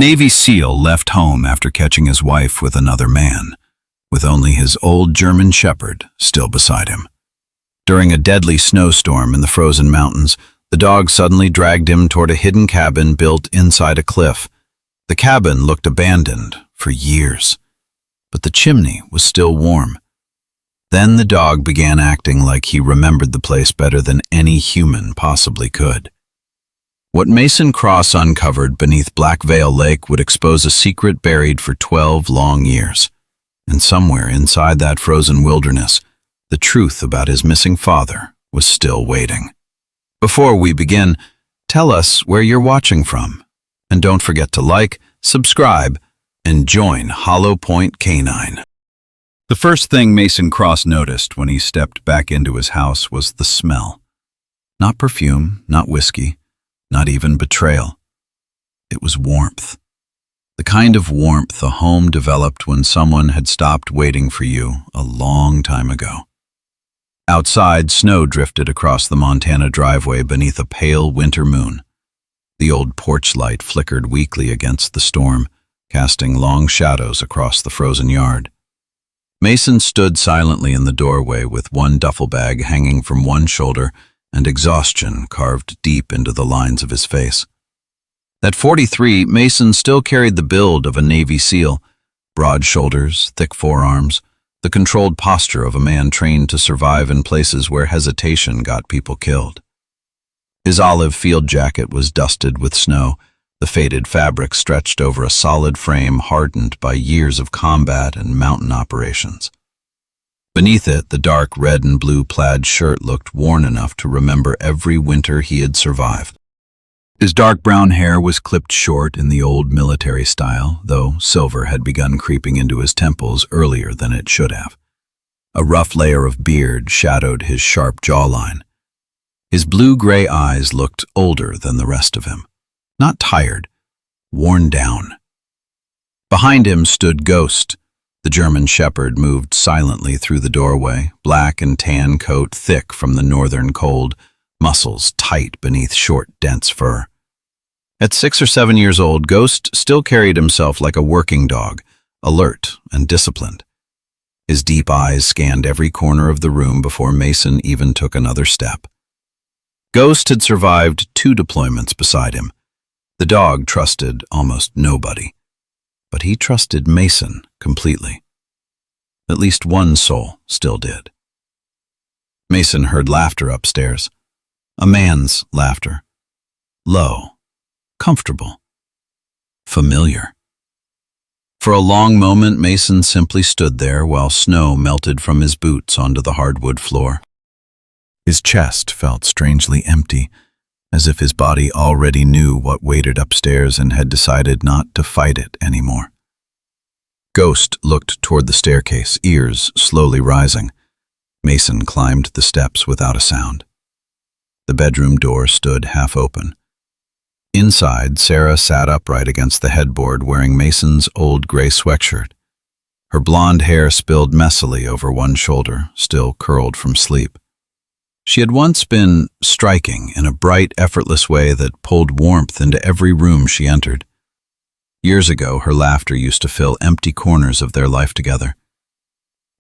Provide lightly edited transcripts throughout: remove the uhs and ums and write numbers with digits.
Navy SEAL left home after catching his wife with another man, with only his old German Shepherd still beside him. During a deadly snowstorm in the frozen mountains, the dog suddenly dragged him toward a hidden cabin built inside a cliff. The cabin looked abandoned for years, but the chimney was still warm. Then the dog began acting like he remembered the place better than any human possibly could. What Mason Cross uncovered beneath Black Veil Lake would expose a secret buried for 12 long years. And somewhere inside that frozen wilderness, the truth about his missing father was still waiting. Before we begin, tell us where you're watching from. And don't forget to like, subscribe, and join Hollowpoint Canine. The first thing Mason Cross noticed when he stepped back into his house was the smell. Not perfume, not whiskey, not even betrayal. It was warmth. The kind of warmth a home developed when someone had stopped waiting for you a long time ago. Outside, snow drifted across the Montana driveway beneath a pale winter moon. The old porch light flickered weakly against the storm, casting long shadows across the frozen yard. Mason stood silently in the doorway with one duffel bag hanging from one shoulder and exhaustion carved deep into the lines of his face. At 43, Mason still carried the build of a Navy SEAL, broad shoulders, thick forearms, the controlled posture of a man trained to survive in places where hesitation got people killed. His olive field jacket was dusted with snow, the faded fabric stretched over a solid frame hardened by years of combat and mountain operations. Beneath it, the dark red and blue plaid shirt looked worn enough to remember every winter he had survived. His dark brown hair was clipped short in the old military style, though silver had begun creeping into his temples earlier than it should have. A rough layer of beard shadowed his sharp jawline. His blue-gray eyes looked older than the rest of him. Not tired, worn down. Behind him stood Ghost. The German Shepherd moved silently through the doorway, black and tan coat thick from the northern cold, muscles tight beneath short, dense fur. At 6 or 7 years old, Ghost still carried himself like a working dog, alert and disciplined. His deep eyes scanned every corner of the room before Mason even took another step. Ghost had survived 2 deployments beside him. The dog trusted almost nobody, but he trusted Mason completely. At least one soul still did. Mason heard laughter upstairs. A man's laughter. Low, comfortable, familiar. For a long moment, Mason simply stood there while snow melted from his boots onto the hardwood floor. His chest felt strangely empty, as if his body already knew what waited upstairs and had decided not to fight it anymore. Ghost looked toward the staircase, ears slowly rising. Mason climbed the steps without a sound. The bedroom door stood half open. Inside, Sarah sat upright against the headboard wearing Mason's old gray sweatshirt. Her blonde hair spilled messily over one shoulder, still curled from sleep. She had once been striking in a bright, effortless way that pulled warmth into every room she entered. Years ago, her laughter used to fill empty corners of their life together.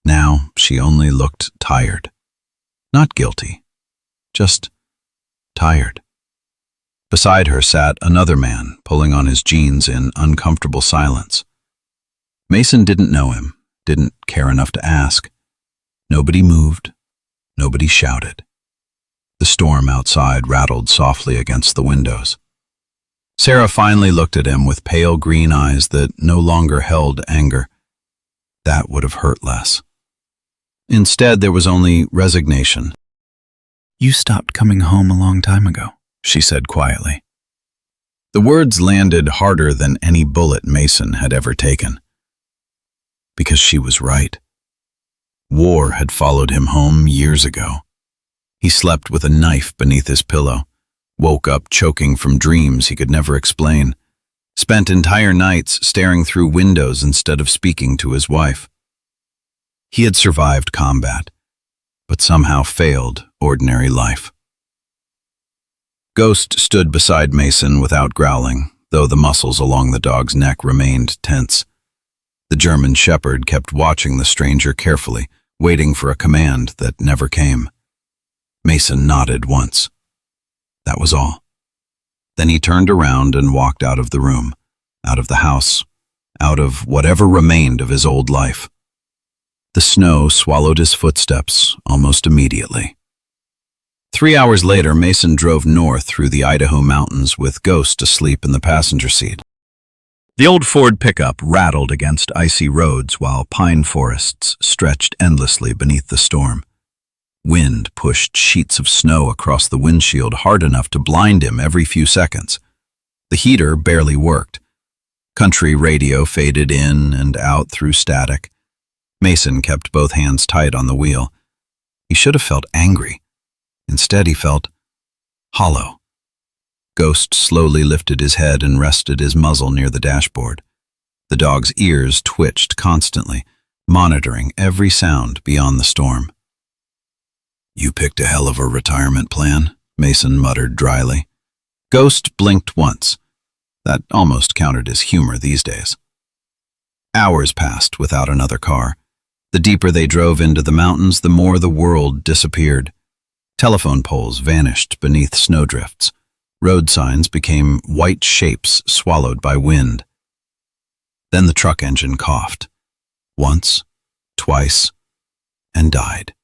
Now, she only looked tired. Not guilty, just tired. Beside her sat another man, pulling on his jeans in uncomfortable silence. Mason didn't know him, didn't care enough to ask. Nobody moved, nobody shouted. The storm outside rattled softly against the windows. Sarah finally looked at him with pale green eyes that no longer held anger. That would have hurt less. Instead, there was only resignation. "You stopped coming home a long time ago," she said quietly. The words landed harder than any bullet Mason had ever taken. Because she was right. War had followed him home years ago. He slept with a knife beneath his pillow, woke up choking from dreams he could never explain, spent entire nights staring through windows instead of speaking to his wife. He had survived combat, but somehow failed ordinary life. Ghost stood beside Mason without growling, though the muscles along the dog's neck remained tense. The German shepherd kept watching the stranger carefully, waiting for a command that never came. Mason nodded once. That was all. Then he turned around and walked out of the room, out of the house, out of whatever remained of his old life. The snow swallowed his footsteps almost immediately. 3 hours later, Mason drove north through the Idaho mountains with Ghost asleep in the passenger seat. The old Ford pickup rattled against icy roads while pine forests stretched endlessly beneath the storm. Wind pushed sheets of snow across the windshield hard enough to blind him every few seconds. The heater barely worked. Country radio faded in and out through static. Mason kept both hands tight on the wheel. He should have felt angry. Instead, he felt hollow. Ghost slowly lifted his head and rested his muzzle near the dashboard. The dog's ears twitched constantly, monitoring every sound beyond the storm. "You picked a hell of a retirement plan," Mason muttered dryly. Ghost blinked once. That almost countered his humor these days. Hours passed without another car. The deeper they drove into the mountains, the more the world disappeared. Telephone poles vanished beneath snowdrifts. Road signs became white shapes swallowed by wind. Then the truck engine coughed. Once, twice, and died.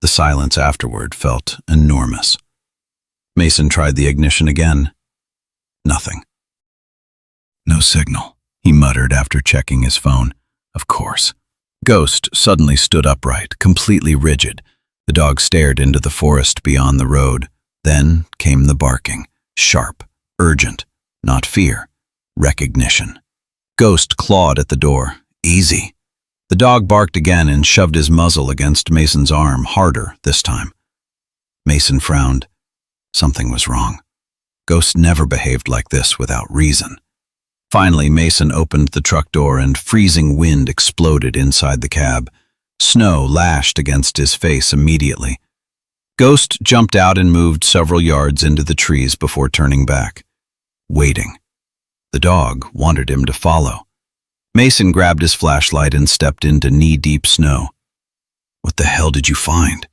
The silence afterward felt enormous. Mason tried the ignition again. Nothing. "No signal," he muttered after checking his phone. Of course. Ghost suddenly stood upright, completely rigid. The dog stared into the forest beyond the road. Then came the barking. Sharp, urgent, not fear, recognition. Ghost clawed at the door. Easy. The dog barked again and shoved his muzzle against Mason's arm, harder this time. Mason frowned. Something was wrong. Ghost never behaved like this without reason. Finally, Mason opened the truck door and freezing wind exploded inside the cab. Snow lashed against his face immediately. Ghost jumped out and moved several yards into the trees before turning back, waiting. The dog wanted him to follow. Mason grabbed his flashlight and stepped into knee-deep snow. "What the hell did you find?"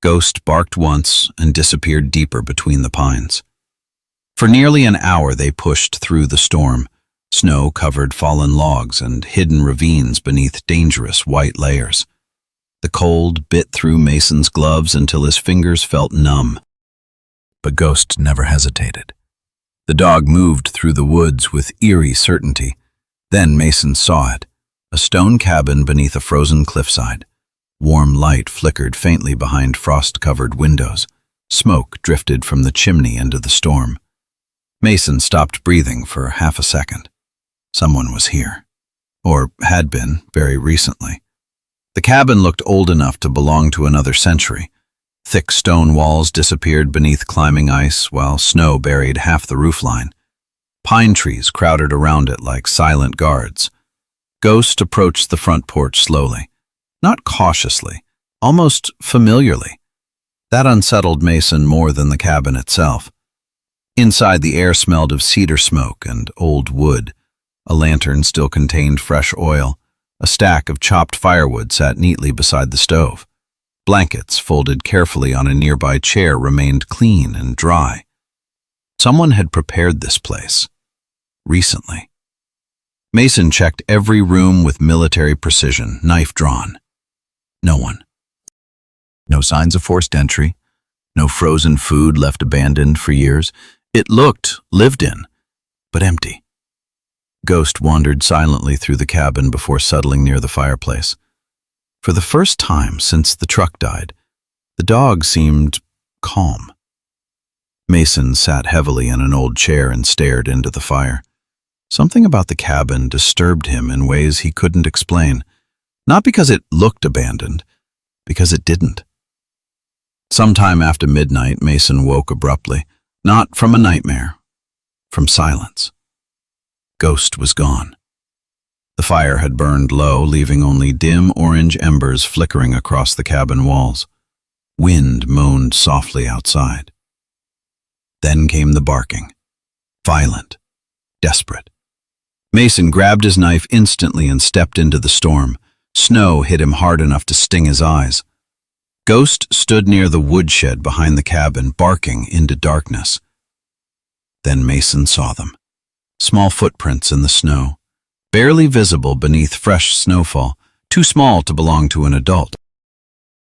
Ghost barked once and disappeared deeper between the pines. For nearly an hour they pushed through the storm. Snow covered fallen logs and hidden ravines beneath dangerous white layers. The cold bit through Mason's gloves until his fingers felt numb. But Ghost never hesitated. The dog moved through the woods with eerie certainty. Then Mason saw it, a stone cabin beneath a frozen cliffside. Warm light flickered faintly behind frost-covered windows. Smoke drifted from the chimney into the storm. Mason stopped breathing for half a second. Someone was here, or had been very recently. The cabin looked old enough to belong to another century. Thick stone walls disappeared beneath climbing ice, while snow buried half the roofline. Pine trees crowded around it like silent guards. Ghost approached the front porch slowly, not cautiously, almost familiarly. That unsettled Mason more than the cabin itself. Inside, the air smelled of cedar smoke and old wood. A lantern still contained fresh oil. A stack of chopped firewood sat neatly beside the stove. Blankets, folded carefully on a nearby chair, remained clean and dry. Someone had prepared this place. Recently. Mason checked every room with military precision, knife drawn. No one. No signs of forced entry. No frozen food left abandoned for years. It looked lived in, but empty. Ghost wandered silently through the cabin before settling near the fireplace. For the first time since the truck died, the dog seemed calm. Mason sat heavily in an old chair and stared into the fire. Something about the cabin disturbed him in ways he couldn't explain, not because it looked abandoned, because it didn't. Sometime after midnight, Mason woke abruptly, not from a nightmare, from silence. Ghost was gone. The fire had burned low, leaving only dim orange embers flickering across the cabin walls. Wind moaned softly outside. Then came the barking, violent, desperate. Mason grabbed his knife instantly and stepped into the storm. Snow hit him hard enough to sting his eyes. Ghost stood near the woodshed behind the cabin, barking into darkness. Then Mason saw them. Small footprints in the snow, barely visible beneath fresh snowfall, too small to belong to an adult.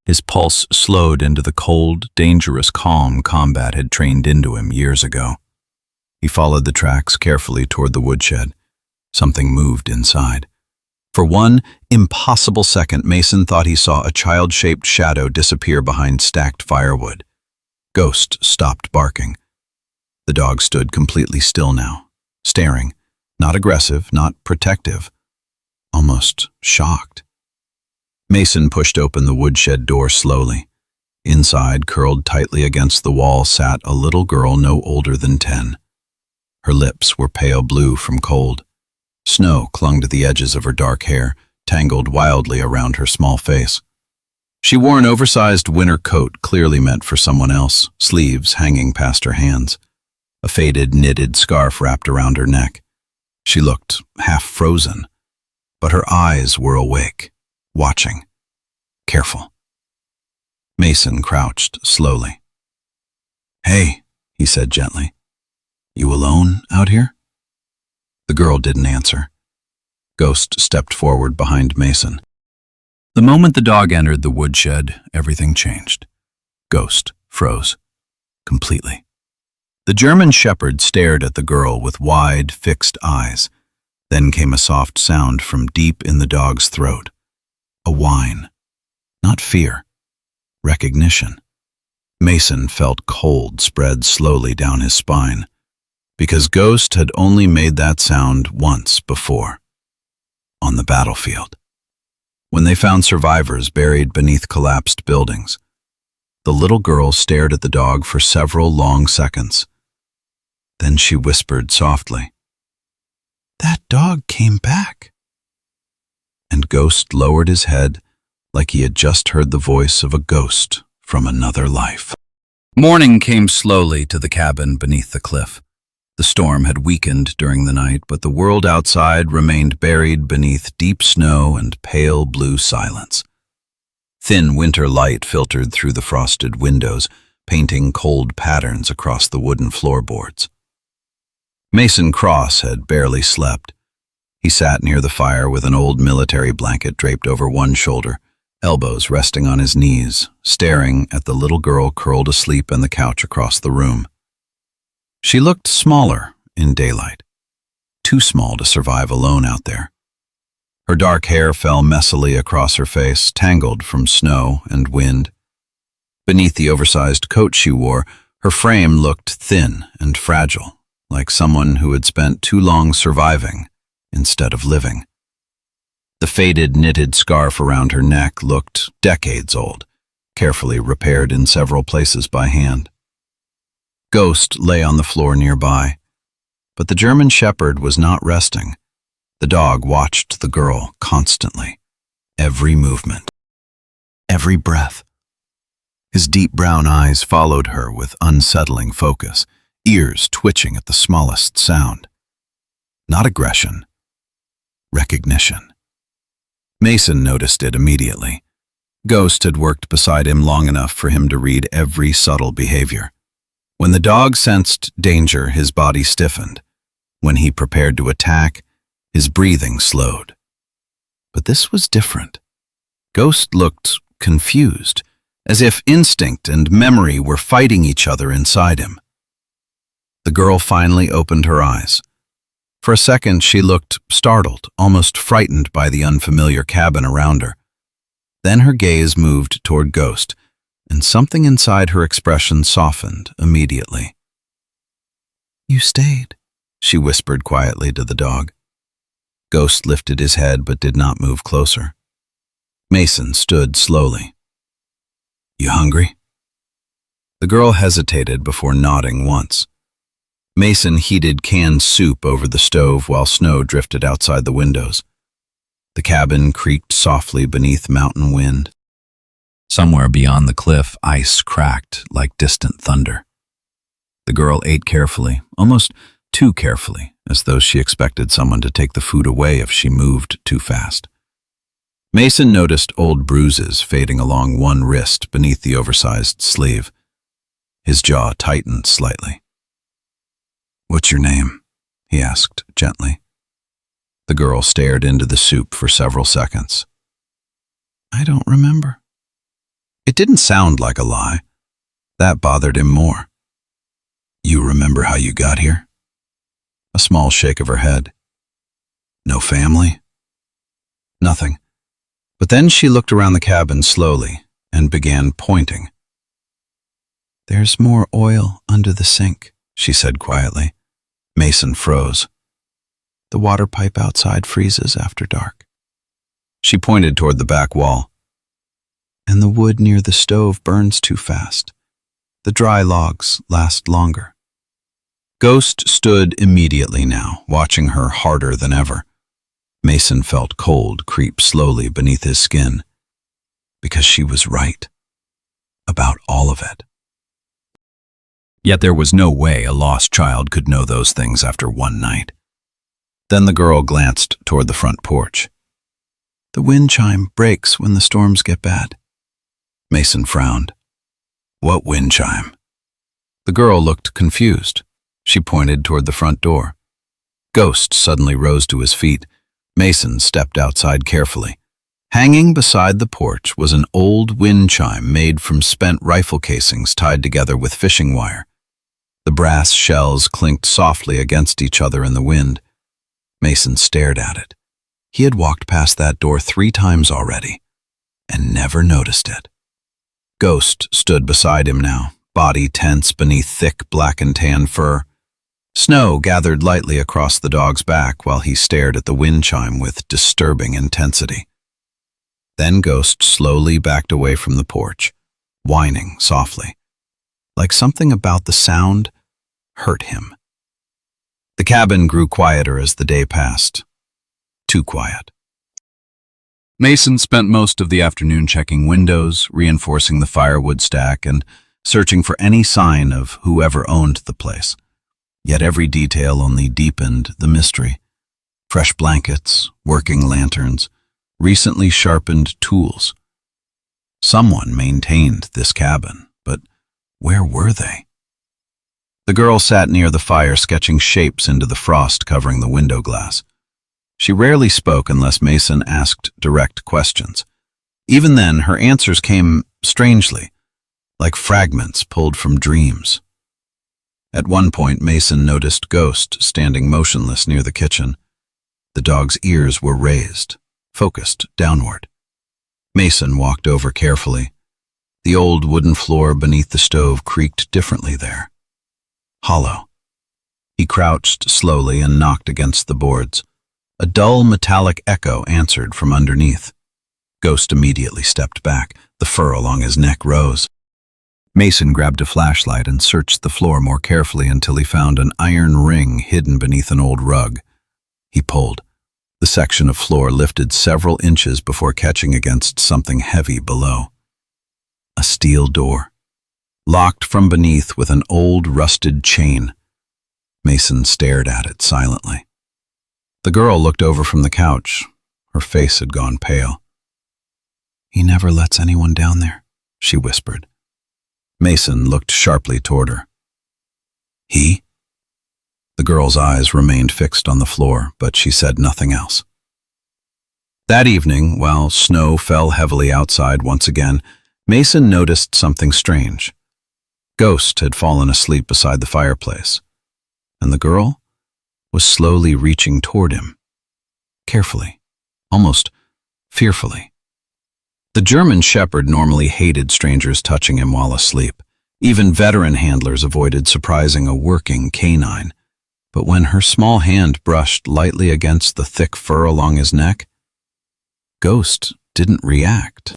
His pulse slowed into the cold, dangerous calm combat had trained into him years ago. He followed the tracks carefully toward the woodshed. Something moved inside. For one impossible second, Mason thought he saw a child-shaped shadow disappear behind stacked firewood. Ghost stopped barking. The dog stood completely still now, staring, not aggressive, not protective, almost shocked. Mason pushed open the woodshed door slowly. Inside, curled tightly against the wall, sat a little girl no older than 10. Her lips were pale blue from cold. Snow clung to the edges of her dark hair, tangled wildly around her small face. She wore an oversized winter coat clearly meant for someone else, sleeves hanging past her hands. A faded, knitted scarf wrapped around her neck. She looked half frozen, but her eyes were awake, watching, careful. Mason crouched slowly. "Hey," he said gently. "You alone out here?" The girl didn't answer. Ghost stepped forward behind Mason. The moment the dog entered the woodshed, everything changed. Ghost froze. Completely. The German shepherd stared at the girl with wide, fixed eyes. Then came a soft sound from deep in the dog's throat. A whine. Not fear. Recognition. Mason felt cold spread slowly down his spine, because Ghost had only made that sound once before. On the battlefield. When they found survivors buried beneath collapsed buildings. The little girl stared at the dog for several long seconds. Then she whispered softly, "That dog came back." And Ghost lowered his head like he had just heard the voice of a ghost from another life. Morning came slowly to the cabin beneath the cliff. The storm had weakened during the night, but the world outside remained buried beneath deep snow and pale blue silence. Thin winter light filtered through the frosted windows, painting cold patterns across the wooden floorboards. Mason Cross had barely slept. He sat near the fire with an old military blanket draped over one shoulder, elbows resting on his knees, staring at the little girl curled asleep on the couch across the room. She looked smaller in daylight, too small to survive alone out there. Her dark hair fell messily across her face, tangled from snow and wind. Beneath the oversized coat she wore, her frame looked thin and fragile, like someone who had spent too long surviving instead of living. The faded knitted scarf around her neck looked decades old, carefully repaired in several places by hand. Ghost lay on the floor nearby, but the German shepherd was not resting. The dog watched the girl constantly, every movement, every breath. His deep brown eyes followed her with unsettling focus, ears twitching at the smallest sound. Not aggression, recognition. Mason noticed it immediately. Ghost had worked beside him long enough for him to read every subtle behavior. When the dog sensed danger, his body stiffened. When he prepared to attack, his breathing slowed. But this was different. Ghost looked confused, as if instinct and memory were fighting each other inside him. The girl finally opened her eyes. For a second, she looked startled, almost frightened by the unfamiliar cabin around her. Then her gaze moved toward Ghost, and something inside her expression softened immediately. "You stayed," she whispered quietly to the dog. Ghost lifted his head but did not move closer. Mason stood slowly. "You hungry?" The girl hesitated before nodding once. Mason heated canned soup over the stove while snow drifted outside the windows. The cabin creaked softly beneath mountain wind. Somewhere beyond the cliff, ice cracked like distant thunder. The girl ate carefully, almost too carefully, as though she expected someone to take the food away if she moved too fast. Mason noticed old bruises fading along one wrist beneath the oversized sleeve. His jaw tightened slightly. "What's your name?" he asked gently. The girl stared into the soup for several seconds. "I don't remember." It didn't sound like a lie. That bothered him more. "You remember how you got here?" A small shake of her head. "No family?" "Nothing." But then she looked around the cabin slowly and began pointing. "There's more oil under the sink," she said quietly. Mason froze. "The water pipe outside freezes after dark." She pointed toward the back wall. "And the wood near the stove burns too fast. The dry logs last longer." Ghost stood immediately now, watching her harder than ever. Mason felt cold creep slowly beneath his skin, because she was right about all of it. Yet there was no way a lost child could know those things after one night. Then the girl glanced toward the front porch. "The wind chime breaks when the storms get bad." Mason frowned. "What wind chime?" The girl looked confused. She pointed toward the front door. Ghost suddenly rose to his feet. Mason stepped outside carefully. Hanging beside the porch was an old wind chime made from spent rifle casings tied together with fishing wire. The brass shells clinked softly against each other in the wind. Mason stared at it. He had walked past that door 3 times already, and never noticed it. Ghost stood beside him now, body tense beneath thick black and tan fur. Snow gathered lightly across the dog's back while he stared at the wind chime with disturbing intensity. Then Ghost slowly backed away from the porch, whining softly, like something about the sound hurt him. The cabin grew quieter as the day passed. Too quiet. Mason spent most of the afternoon checking windows, reinforcing the firewood stack, and searching for any sign of whoever owned the place. Yet every detail only deepened the mystery. Fresh blankets, working lanterns, recently sharpened tools. Someone maintained this cabin, but where were they? The girl sat near the fire sketching shapes into the frost covering the window glass. She rarely spoke unless Mason asked direct questions. Even then, her answers came strangely, like fragments pulled from dreams. At one point, Mason noticed Ghost standing motionless near the kitchen. The dog's ears were raised, focused downward. Mason walked over carefully. The old wooden floor beneath the stove creaked differently there. Hollow. He crouched slowly and knocked against the boards. A dull metallic echo answered from underneath. Ghost immediately stepped back. The fur along his neck rose. Mason grabbed a flashlight and searched the floor more carefully until he found an iron ring hidden beneath an old rug. He pulled. The section of floor lifted several inches before catching against something heavy below. A steel door, locked from beneath with an old rusted chain. Mason stared at it silently. The girl looked over from the couch. Her face had gone pale. "He never lets anyone down there," she whispered. Mason looked sharply toward her. "He?" The girl's eyes remained fixed on the floor, but she said nothing else. That evening, while snow fell heavily outside once again, Mason noticed something strange. Ghost had fallen asleep beside the fireplace, and the girl was slowly reaching toward him, carefully, almost fearfully. The German Shepherd normally hated strangers touching him while asleep. Even veteran handlers avoided surprising a working canine. But when her small hand brushed lightly against the thick fur along his neck, Ghost didn't react.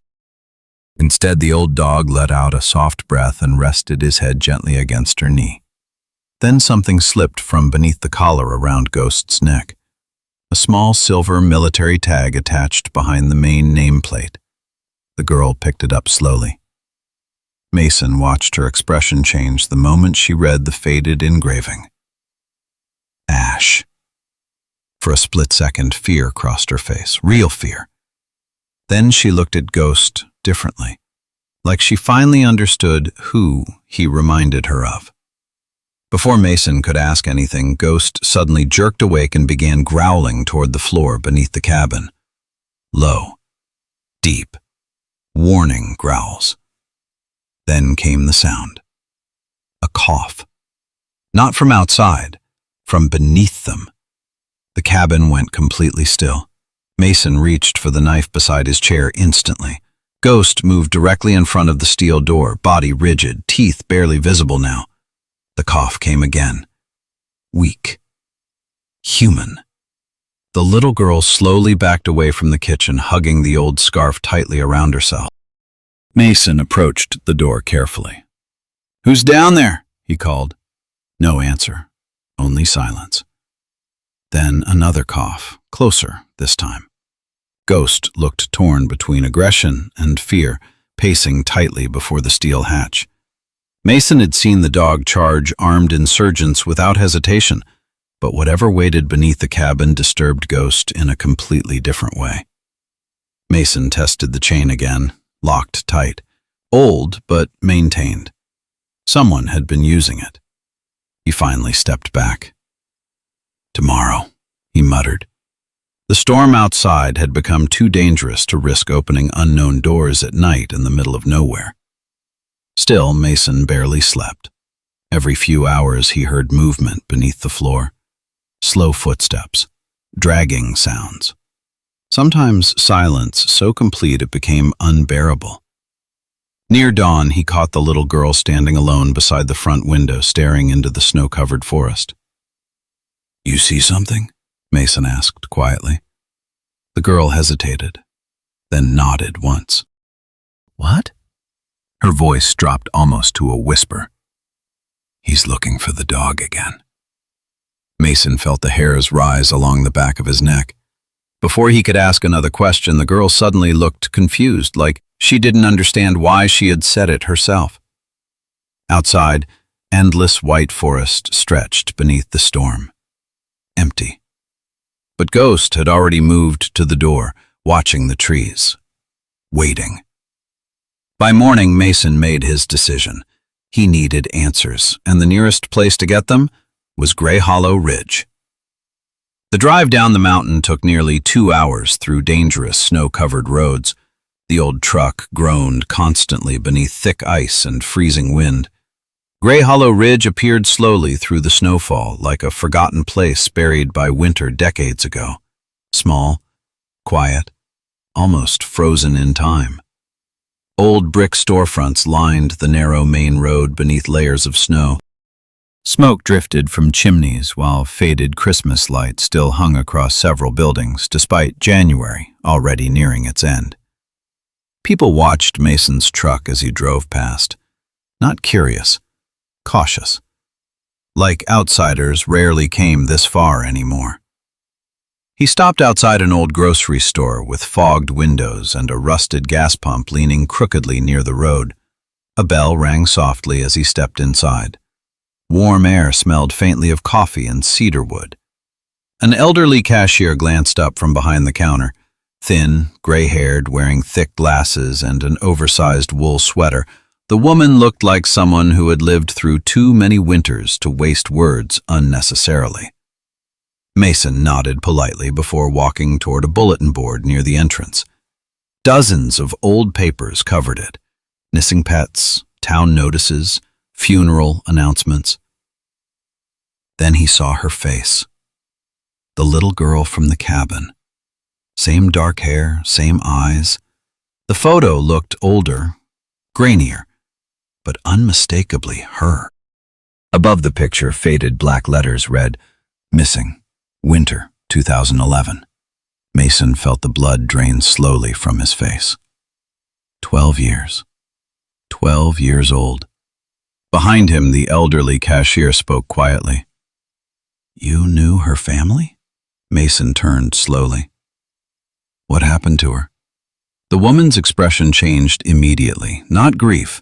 Instead, the old dog let out a soft breath and rested his head gently against her knee. Then something slipped from beneath the collar around Ghost's neck. A small silver military tag attached behind the main nameplate. The girl picked it up slowly. Mason watched her expression change the moment she read the faded engraving. Ash. For a split second, fear crossed her face, real fear. Then she looked at Ghost differently, like she finally understood who he reminded her of. Before Mason could ask anything, Ghost suddenly jerked awake and began growling toward the floor beneath the cabin. Low, deep, warning growls. Then came the sound. A cough. Not from outside, from beneath them. The cabin went completely still. Mason reached for the knife beside his chair instantly. Ghost moved directly in front of the steel door, body rigid, teeth barely visible now. The cough came again. Weak. Human. The little girl slowly backed away from the kitchen, hugging the old scarf tightly around herself. Mason approached the door carefully. "Who's down there?" he called. No answer, only silence. Then another cough, closer this time. Ghost looked torn between aggression and fear, pacing tightly before the steel hatch. Mason had seen the dog charge armed insurgents without hesitation, but whatever waited beneath the cabin disturbed Ghost in a completely different way. Mason tested the chain again, locked tight. Old, but maintained. Someone had been using it. He finally stepped back. "Tomorrow," he muttered. The storm outside had become too dangerous to risk opening unknown doors at night in the middle of nowhere. Still, Mason barely slept. Every few hours he heard movement beneath the floor. Slow footsteps, dragging sounds. Sometimes silence so complete it became unbearable. Near dawn, he caught the little girl standing alone beside the front window, staring into the snow-covered forest. "You see something?" Mason asked quietly. The girl hesitated, then nodded once. "What?" Her voice dropped almost to a whisper. "He's looking for the dog again." Mason felt the hairs rise along the back of his neck. Before he could ask another question, the girl suddenly looked confused, like she didn't understand why she had said it herself. Outside, endless white forest stretched beneath the storm. Empty. But Ghost had already moved to the door, watching the trees. Waiting. By morning, Mason made his decision. He needed answers, and the nearest place to get them was Gray Hollow Ridge. The drive down the mountain took nearly 2 hours through dangerous snow-covered roads. The old truck groaned constantly beneath thick ice and freezing wind. Gray Hollow Ridge appeared slowly through the snowfall, like a forgotten place buried by winter decades ago. Small, quiet, almost frozen in time. Old brick storefronts lined the narrow main road beneath layers of snow. Smoke drifted from chimneys while faded Christmas lights still hung across several buildings, despite January already nearing its end. People watched Mason's truck as he drove past, not curious, cautious. Like outsiders rarely came this far anymore. He stopped outside an old grocery store with fogged windows and a rusted gas pump leaning crookedly near the road. A bell rang softly as he stepped inside. Warm air smelled faintly of coffee and cedar wood. An elderly cashier glanced up from behind the counter, thin, gray-haired, wearing thick glasses and an oversized wool sweater. The woman looked like someone who had lived through too many winters to waste words unnecessarily. Mason nodded politely before walking toward a bulletin board near the entrance. Dozens of old papers covered it. Missing pets, town notices, funeral announcements. Then he saw her face. The little girl from the cabin. Same dark hair, same eyes. The photo looked older, grainier, but unmistakably her. Above the picture, faded black letters read, "Missing, Winter 2011. Mason felt the blood drain slowly from his face. 12 years. 12 years old. Behind him, the elderly cashier spoke quietly. "You knew her family?" Mason turned slowly. "What happened to her?" The woman's expression changed immediately. Not grief.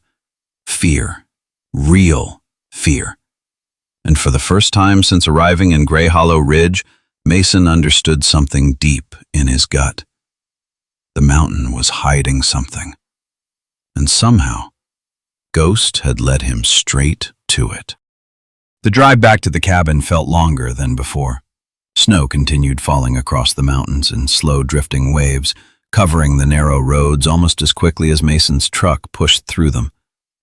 Fear. Real fear. And for the first time since arriving in Gray Hollow Ridge, Mason understood something deep in his gut. The mountain was hiding something, and somehow, Ghost had led him straight to it. The drive back to the cabin felt longer than before. Snow continued falling across the mountains in slow drifting waves, covering the narrow roads almost as quickly as Mason's truck pushed through them.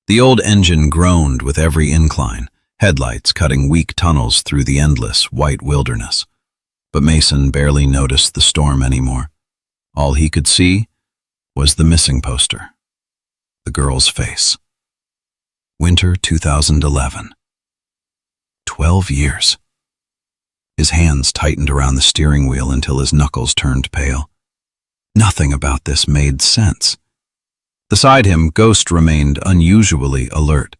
The old engine groaned with every incline, headlights cutting weak tunnels through the endless white wilderness. But Mason barely noticed the storm anymore. All he could see was the missing poster. The girl's face. Winter 2011. 12 years. His hands tightened around the steering wheel until his knuckles turned pale. Nothing about this made sense. Beside him, Ghost remained unusually alert.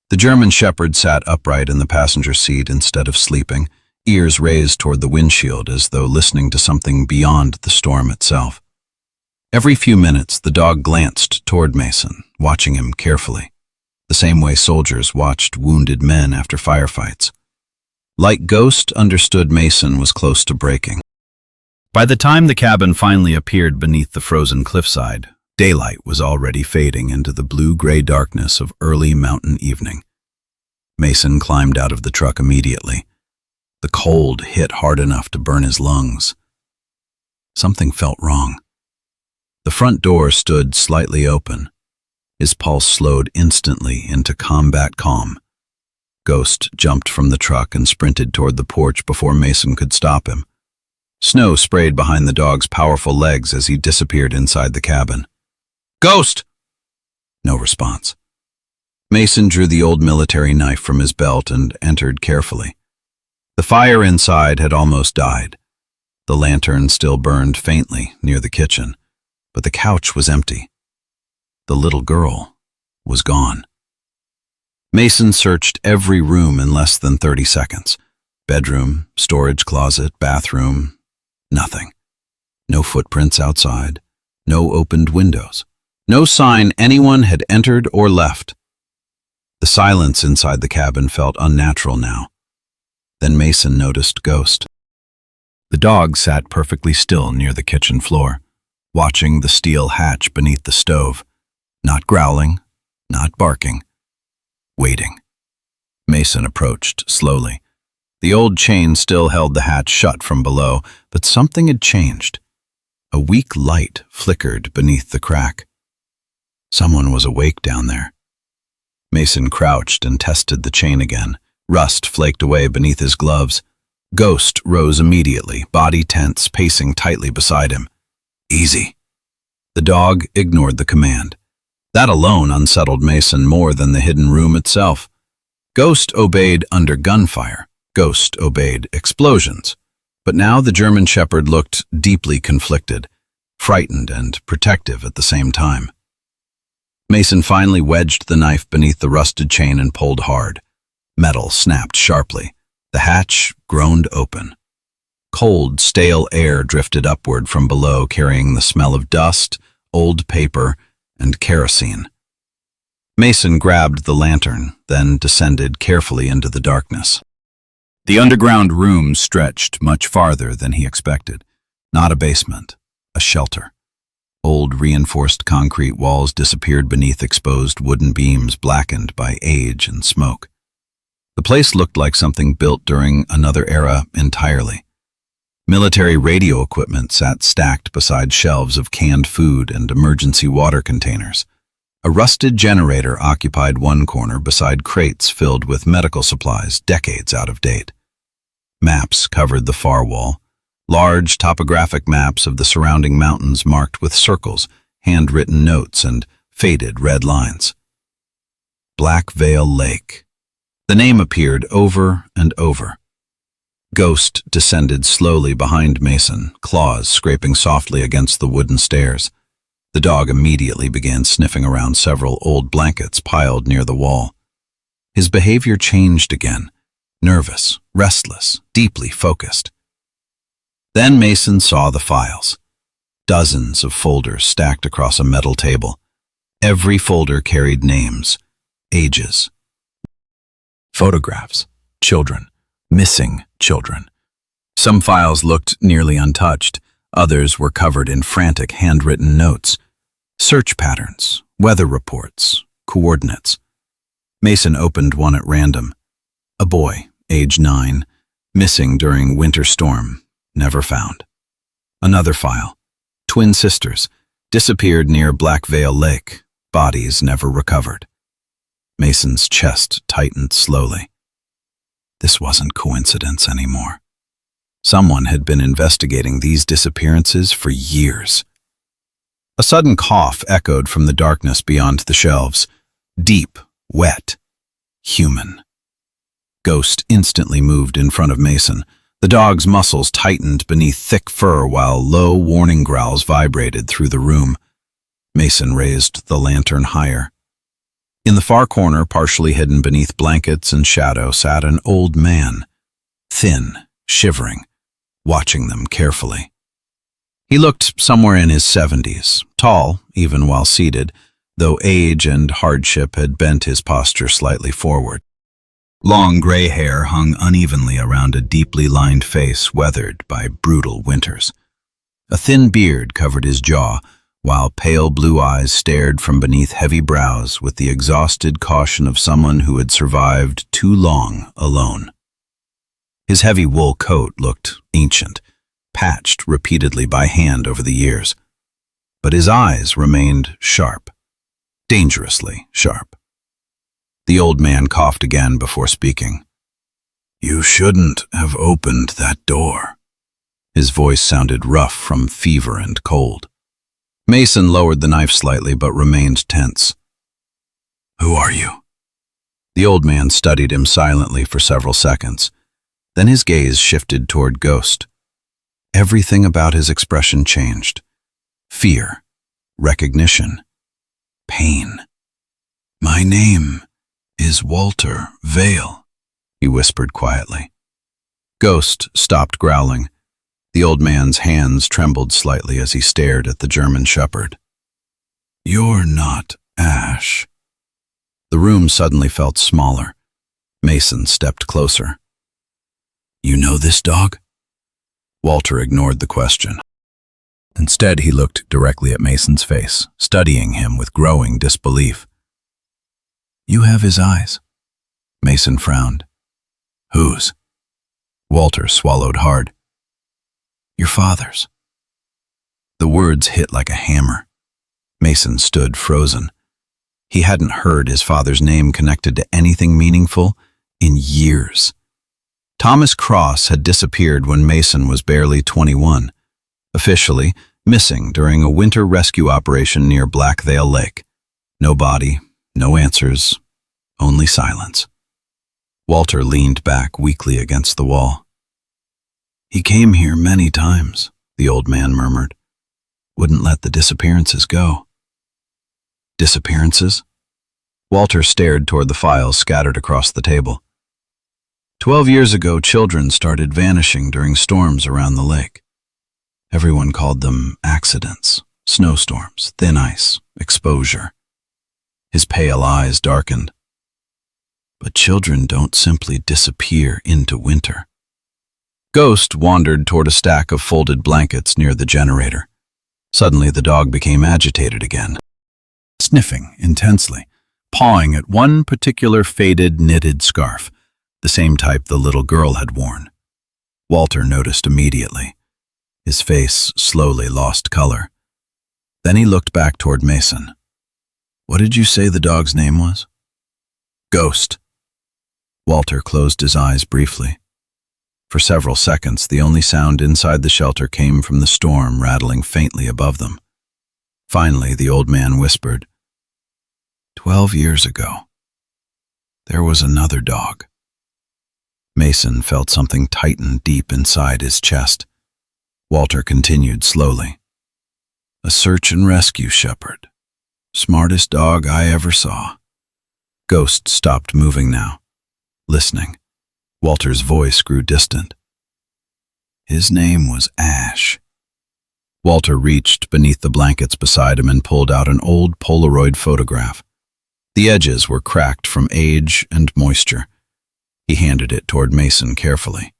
The German Shepherd sat upright in the passenger seat instead of sleeping, ears raised toward the windshield as though listening to something beyond the storm itself. Every few minutes, the dog glanced toward Mason, watching him carefully, the same way soldiers watched wounded men after firefights. Like Ghost understood Mason was close to breaking. By the time the cabin finally appeared beneath the frozen cliffside, daylight was already fading into the blue-gray darkness of early mountain evening. Mason climbed out of the truck immediately. The cold hit hard enough to burn his lungs. Something felt wrong. The front door stood slightly open. His pulse slowed instantly into combat calm. Ghost jumped from the truck and sprinted toward the porch before Mason could stop him. Snow sprayed behind the dog's powerful legs as he disappeared inside the cabin. "Ghost!" No response. Mason drew the old military knife from his belt and entered carefully. The fire inside had almost died. The lantern still burned faintly near the kitchen, but the couch was empty. The little girl was gone. Mason searched every room in less than 30 seconds. Bedroom, storage closet, bathroom, nothing. No footprints outside, no opened windows, no sign anyone had entered or left. The silence inside the cabin felt unnatural now. Then Mason noticed Ghost. The dog sat perfectly still near the kitchen floor, watching the steel hatch beneath the stove, not growling, not barking. Waiting. Mason approached slowly. The old chain still held the hatch shut from below, but something had changed. A weak light flickered beneath the crack. Someone was awake down there. Mason crouched and tested the chain again. Rust flaked away beneath his gloves. Ghost rose immediately, body tense, pacing tightly beside him. "Easy." The dog ignored the command. That alone unsettled Mason more than the hidden room itself. Ghost obeyed under gunfire. Ghost obeyed explosions. But now the German Shepherd looked deeply conflicted, frightened and protective at the same time. Mason finally wedged the knife beneath the rusted chain and pulled hard. Metal snapped sharply. The hatch groaned open. Cold, stale air drifted upward from below, carrying the smell of dust, old paper, and kerosene. Mason grabbed the lantern, then descended carefully into the darkness. The underground room stretched much farther than he expected. Not a basement, a shelter. Old reinforced concrete walls disappeared beneath exposed wooden beams blackened by age and smoke. The place looked like something built during another era entirely. Military radio equipment sat stacked beside shelves of canned food and emergency water containers. A rusted generator occupied one corner beside crates filled with medical supplies decades out of date. Maps covered the far wall, large topographic maps of the surrounding mountains marked with circles, handwritten notes, and faded red lines. Black Veil Lake. The name appeared over and over. Ghost descended slowly behind Mason, claws scraping softly against the wooden stairs. The dog immediately began sniffing around several old blankets piled near the wall. His behavior changed again, nervous, restless, deeply focused. Then Mason saw the files. Dozens of folders stacked across a metal table. Every folder carried names, ages, photographs, children, missing children. Some files looked nearly untouched. Others were covered in frantic handwritten notes, search patterns, weather reports, coordinates. Mason opened one at random. A boy, age 9, missing during winter storm, never found. Another file. Twin sisters, disappeared near Black Veil Lake, bodies never recovered. Mason's chest tightened slowly. This wasn't coincidence anymore. Someone had been investigating these disappearances for years. A sudden cough echoed from the darkness beyond the shelves. Deep, wet, human. Ghost instantly moved in front of Mason. The dog's muscles tightened beneath thick fur while low warning growls vibrated through the room. Mason raised the lantern higher. In the far corner, partially hidden beneath blankets and shadow, sat an old man, thin, shivering, watching them carefully. He looked somewhere in his 70s, tall, even while seated, though age and hardship had bent his posture slightly forward. Long gray hair hung unevenly around a deeply lined face weathered by brutal winters. A thin beard covered his jaw, while pale blue eyes stared from beneath heavy brows with the exhausted caution of someone who had survived too long alone. His heavy wool coat looked ancient, patched repeatedly by hand over the years. But his eyes remained sharp, dangerously sharp. The old man coughed again before speaking. "You shouldn't have opened that door." His voice sounded rough from fever and cold. Mason lowered the knife slightly but remained tense. "Who are you?" The old man studied him silently for several seconds. Then his gaze shifted toward Ghost. Everything about his expression changed. Fear, recognition, pain. "My name is Walter Vale," he whispered quietly. Ghost stopped growling. The old man's hands trembled slightly as he stared at the German shepherd. "You're not Ash." The room suddenly felt smaller. Mason stepped closer. "You know this dog?" Walter ignored the question. Instead, he looked directly at Mason's face, studying him with growing disbelief. "You have his eyes." Mason frowned. "Whose?" Walter swallowed hard. "Your father's." The words hit like a hammer. Mason stood frozen. He hadn't heard his father's name connected to anything meaningful in years. Thomas Cross had disappeared when Mason was barely 21, officially missing during a winter rescue operation near Black Veil Lake. No body, no answers, only silence. Walter leaned back weakly against the wall. "He came here many times," the old man murmured. "Wouldn't let the disappearances go." Disappearances? Walter stared toward the files scattered across the table. 12 years ago, children started vanishing during storms around the lake. Everyone called them accidents, snowstorms, thin ice, exposure. His pale eyes darkened. But children don't simply disappear into winter. Ghost wandered toward a stack of folded blankets near the generator. Suddenly, the dog became agitated again, sniffing intensely, pawing at one particular faded knitted scarf, the same type the little girl had worn. Walter noticed immediately. His face slowly lost color. Then he looked back toward Mason. "What did you say the dog's name was?" "Ghost." Walter closed his eyes briefly. For several seconds, the only sound inside the shelter came from the storm rattling faintly above them. Finally, the old man whispered, 12 years ago, there was another dog." Mason felt something tighten deep inside his chest. Walter continued slowly. "A search and rescue shepherd. Smartest dog I ever saw." Ghost stopped moving now, listening. Walter's voice grew distant. "His name was Ash." Walter reached beneath the blankets beside him and pulled out an old Polaroid photograph. The edges were cracked from age and moisture. He handed it toward Mason carefully.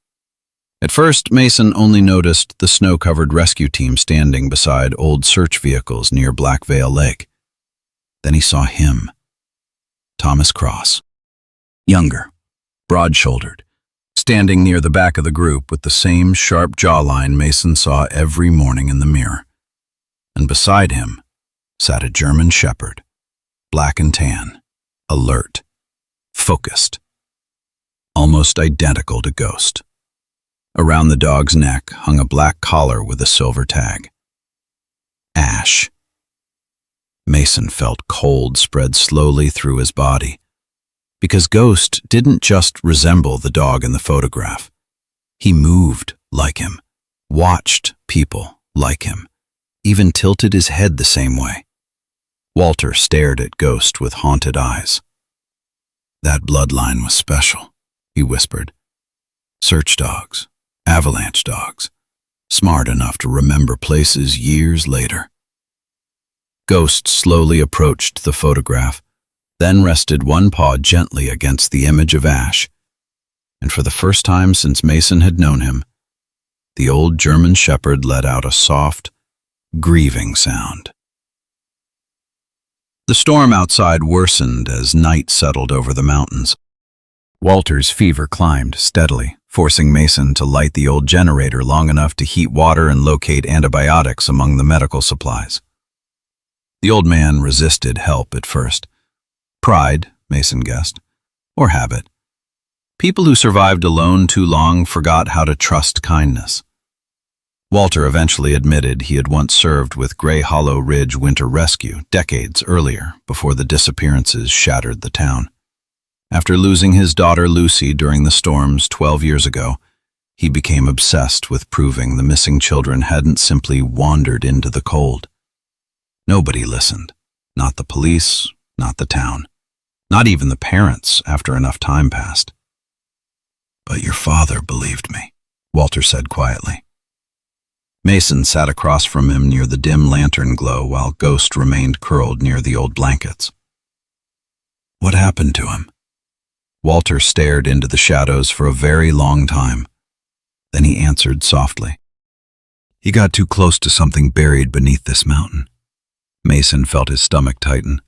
At first, Mason only noticed the snow-covered rescue team standing beside old search vehicles near Black Veil Lake. Then he saw him, Thomas Cross, younger, broad-shouldered, standing near the back of the group with the same sharp jawline Mason saw every morning in the mirror. And beside him sat a German shepherd, black and tan, alert, focused, almost identical to Ghost. Around the dog's neck hung a black collar with a silver tag. Ash. Mason felt cold spread slowly through his body, because Ghost didn't just resemble the dog in the photograph. He moved like him, watched people like him, even tilted his head the same way. Walter stared at Ghost with haunted eyes. "That bloodline was special," he whispered. "Search dogs. Avalanche dogs, smart enough to remember places years later." Ghost slowly approached the photograph, then rested one paw gently against the image of Ash, and for the first time since Mason had known him, the old German shepherd let out a soft, grieving sound. The storm outside worsened as night settled over the mountains. Walter's fever climbed steadily, forcing Mason to light the old generator long enough to heat water and locate antibiotics among the medical supplies. The old man resisted help at first. Pride, Mason guessed, or habit. People who survived alone too long forgot how to trust kindness. Walter eventually admitted he had once served with Gray Hollow Ridge Winter Rescue decades earlier, before the disappearances shattered the town. After losing his daughter Lucy during the storms 12 years ago, he became obsessed with proving the missing children hadn't simply wandered into the cold. Nobody listened. Not the police, not the town, not even the parents after enough time passed. "But your father believed me," Walter said quietly. Mason sat across from him near the dim lantern glow while Ghost remained curled near the old blankets. "What happened to him?" Walter stared into the shadows for a very long time. Then he answered softly. "He got too close to something buried beneath this mountain." Mason felt his stomach tighten.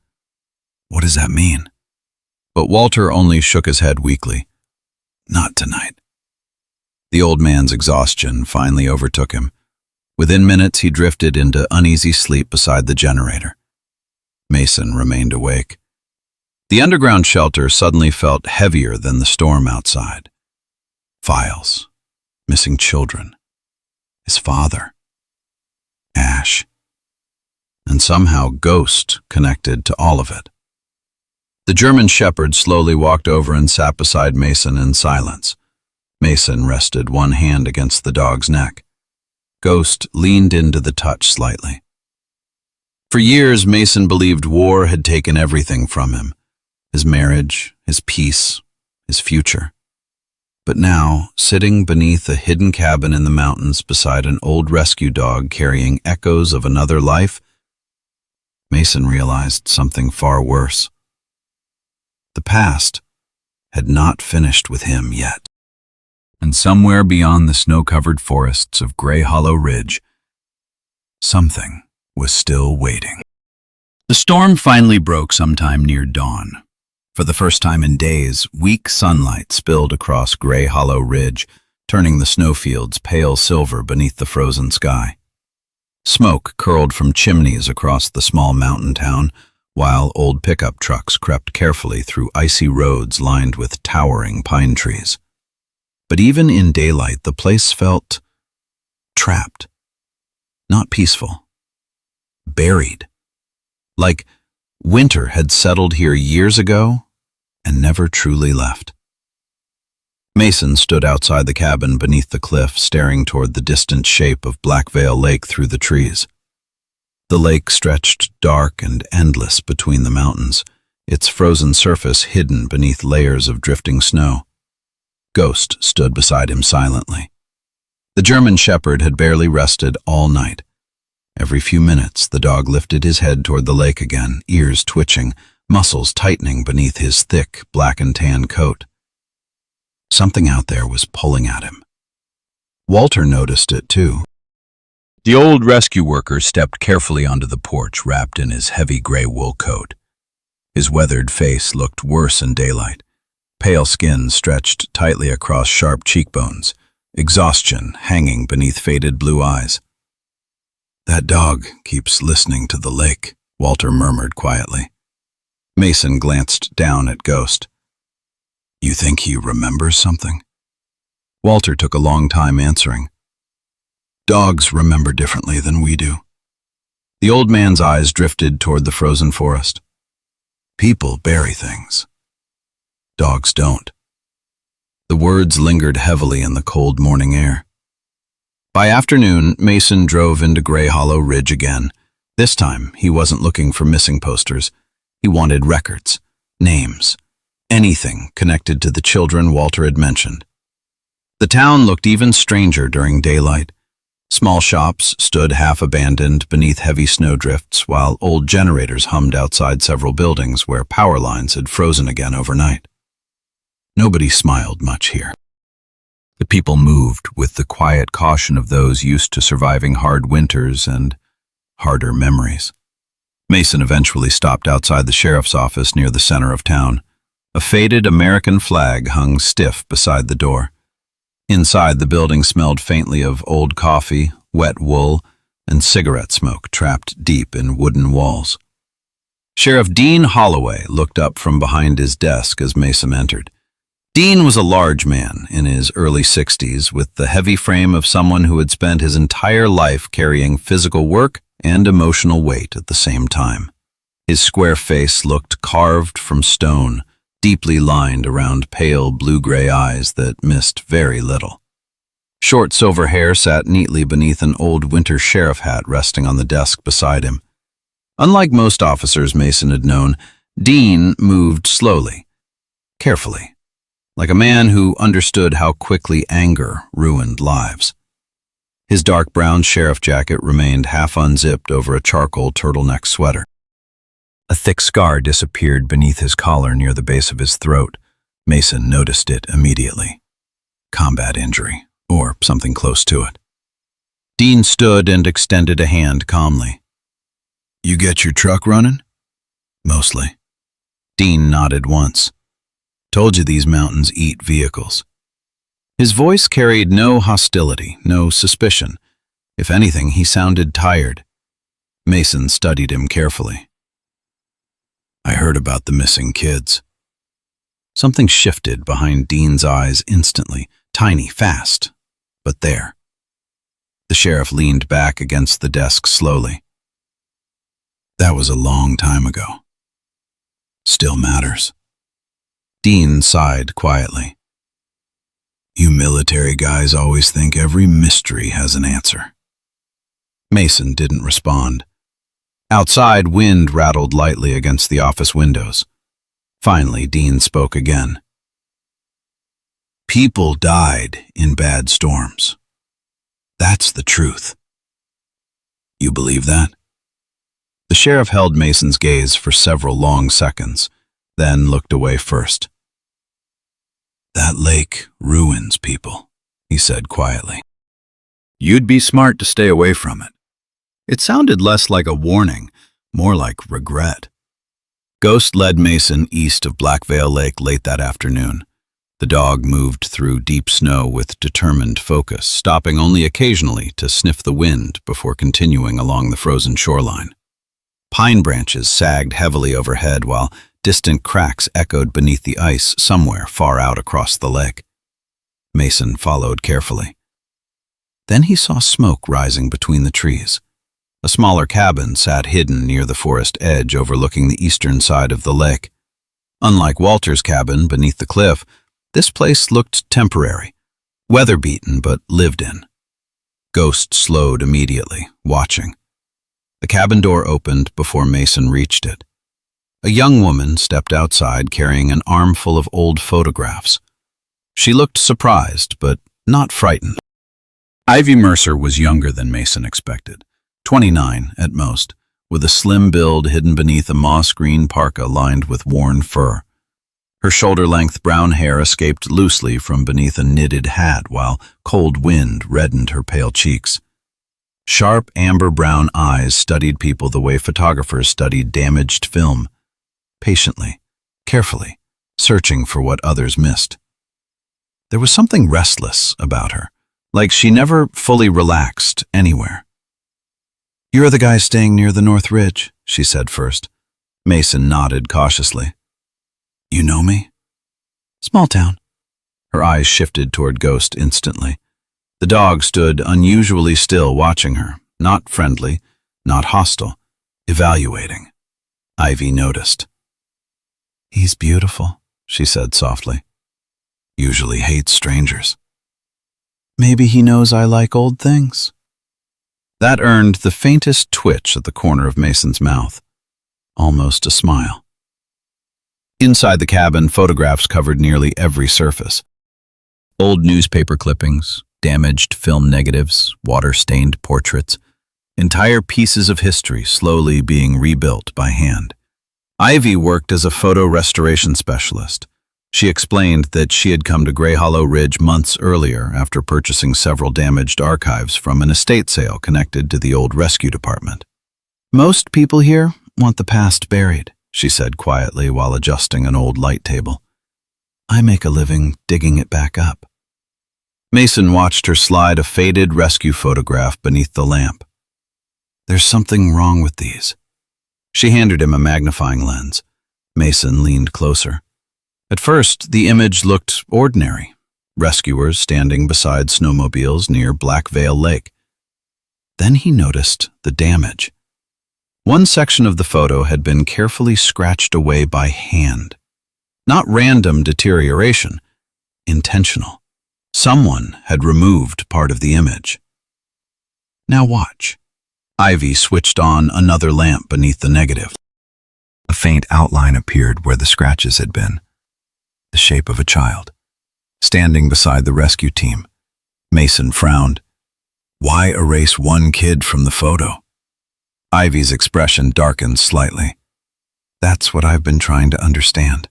"What does that mean?" But Walter only shook his head weakly. "Not tonight." The old man's exhaustion finally overtook him. Within minutes, he drifted into uneasy sleep beside the generator. Mason remained awake. The underground shelter suddenly felt heavier than the storm outside. Files, missing children, his father, Ash, and somehow Ghost connected to all of it. The German shepherd slowly walked over and sat beside Mason in silence. Mason rested one hand against the dog's neck. Ghost leaned into the touch slightly. For years, Mason believed war had taken everything from him. His marriage, his peace, his future. But now, sitting beneath a hidden cabin in the mountains beside an old rescue dog carrying echoes of another life, Mason realized something far worse. The past had not finished with him yet. And somewhere beyond the snow-covered forests of Gray Hollow Ridge, something was still waiting. The storm finally broke sometime near dawn. For the first time in days, weak sunlight spilled across Gray Hollow Ridge, turning the snowfields pale silver beneath the frozen sky. Smoke curled from chimneys across the small mountain town, while old pickup trucks crept carefully through icy roads lined with towering pine trees. But even in daylight, the place felt trapped, not peaceful, buried, like winter had settled here years ago and never truly left. Mason stood outside the cabin beneath the cliff, staring toward the distant shape of Black Veil Lake through the trees. The lake stretched dark and endless between the mountains, its frozen surface hidden beneath layers of drifting snow. Ghost stood beside him silently. The German shepherd had barely rested all night. Every few minutes, the dog lifted his head toward the lake again, ears twitching, muscles tightening beneath his thick, black and tan coat. Something out there was pulling at him. Walter noticed it too. The old rescue worker stepped carefully onto the porch, wrapped in his heavy gray wool coat. His weathered face looked worse in daylight. Pale skin stretched tightly across sharp cheekbones, exhaustion hanging beneath faded blue eyes. "That dog keeps listening to the lake," Walter murmured quietly. Mason glanced down at Ghost. "You think he remembers something?" Walter took a long time answering. "Dogs remember differently than we do." The old man's eyes drifted toward the frozen forest. "People bury things. Dogs don't." The words lingered heavily in the cold morning air. By afternoon, Mason drove into Gray Hollow Ridge again. This time, he wasn't looking for missing posters. He wanted records, names, anything connected to the children Walter had mentioned. The town looked even stranger during daylight. Small shops stood half-abandoned beneath heavy snowdrifts, while old generators hummed outside several buildings where power lines had frozen again overnight. Nobody smiled much here. The people moved with the quiet caution of those used to surviving hard winters and harder memories. Mason eventually stopped outside the sheriff's office near the center of town. A faded American flag hung stiff beside the door. Inside, the building smelled faintly of old coffee, wet wool, and cigarette smoke trapped deep in wooden walls. Sheriff Dean Holloway looked up from behind his desk as Mason entered. Dean was a large man in his early 60s with the heavy frame of someone who had spent his entire life carrying physical work and emotional weight at the same time. His square face looked carved from stone, deeply lined around pale blue-gray eyes that missed very little. Short silver hair sat neatly beneath an old winter sheriff hat resting on the desk beside him. Unlike most officers Mason had known, Dean moved slowly, carefully, like a man who understood how quickly anger ruined lives. His dark brown sheriff jacket remained half unzipped over a charcoal turtleneck sweater. A thick scar disappeared beneath his collar near the base of his throat. Mason noticed it immediately. Combat injury, or something close to it. Dean stood and extended a hand calmly. "You get your truck running?" "Mostly." Dean nodded once. "Told you these mountains eat vehicles." His voice carried no hostility, no suspicion. If anything, he sounded tired. Mason studied him carefully. "I heard about the missing kids." Something shifted behind Dean's eyes instantly, tiny, fast, but there. The sheriff leaned back against the desk slowly. "That was a long time ago. Still matters." Dean sighed quietly. "You military guys always think every mystery has an answer." Mason didn't respond. Outside, wind rattled lightly against the office windows. Finally, Dean spoke again. "People died in bad storms. That's the truth. You believe that?" The sheriff held Mason's gaze for several long seconds, then looked away first. "That lake ruins people," he said quietly. "You'd be smart to stay away from it." It sounded less like a warning, more like regret. Ghost led Mason east of Blackveil Lake late that afternoon. The dog moved through deep snow with determined focus, stopping only occasionally to sniff the wind before continuing along the frozen shoreline. Pine branches sagged heavily overhead while distant cracks echoed beneath the ice somewhere far out across the lake. Mason followed carefully. Then he saw smoke rising between the trees. A smaller cabin sat hidden near the forest edge overlooking the eastern side of the lake. Unlike Walter's cabin beneath the cliff, this place looked temporary, weather-beaten but lived in. Ghost slowed immediately, watching. The cabin door opened before Mason reached it. A young woman stepped outside carrying an armful of old photographs. She looked surprised, but not frightened. Ivy Mercer was younger than Mason expected, 29 at most, with a slim build hidden beneath a moss-green parka lined with worn fur. Her shoulder-length brown hair escaped loosely from beneath a knitted hat while cold wind reddened her pale cheeks. Sharp amber-brown eyes studied people the way photographers studied damaged film, patiently, carefully, searching for what others missed. There was something restless about her, like she never fully relaxed anywhere. "You're the guy staying near the North Ridge," she said first. Mason nodded cautiously. "You know me?" "Small town." Her eyes shifted toward Ghost instantly. The dog stood unusually still, watching her, not friendly, not hostile, evaluating. Ivy noticed. "He's beautiful," she said softly. "Usually hates strangers." "Maybe he knows I like old things." That earned the faintest twitch at the corner of Mason's mouth, almost a smile. Inside the cabin, photographs covered nearly every surface. Old newspaper clippings, damaged film negatives, water-stained portraits, entire pieces of history slowly being rebuilt by hand. Ivy worked as a photo restoration specialist. She explained that she had come to Grey Hollow Ridge months earlier after purchasing several damaged archives from an estate sale connected to the old rescue department. "Most people here want the past buried," she said quietly while adjusting an old light table. "I make a living digging it back up." Mason watched her slide a faded rescue photograph beneath the lamp. "There's something wrong with these." She handed him a magnifying lens. Mason leaned closer. At first, the image looked ordinary. Rescuers standing beside snowmobiles near Black Veil Lake. Then he noticed the damage. One section of the photo had been carefully scratched away by hand. Not random deterioration, intentional. Someone had removed part of the image. "Now watch." Ivy switched on another lamp beneath the negative. A faint outline appeared where the scratches had been. The shape of a child, standing beside the rescue team. Mason frowned. Why erase one kid from the photo? Ivy's expression darkened slightly. That's what I've been trying to understand.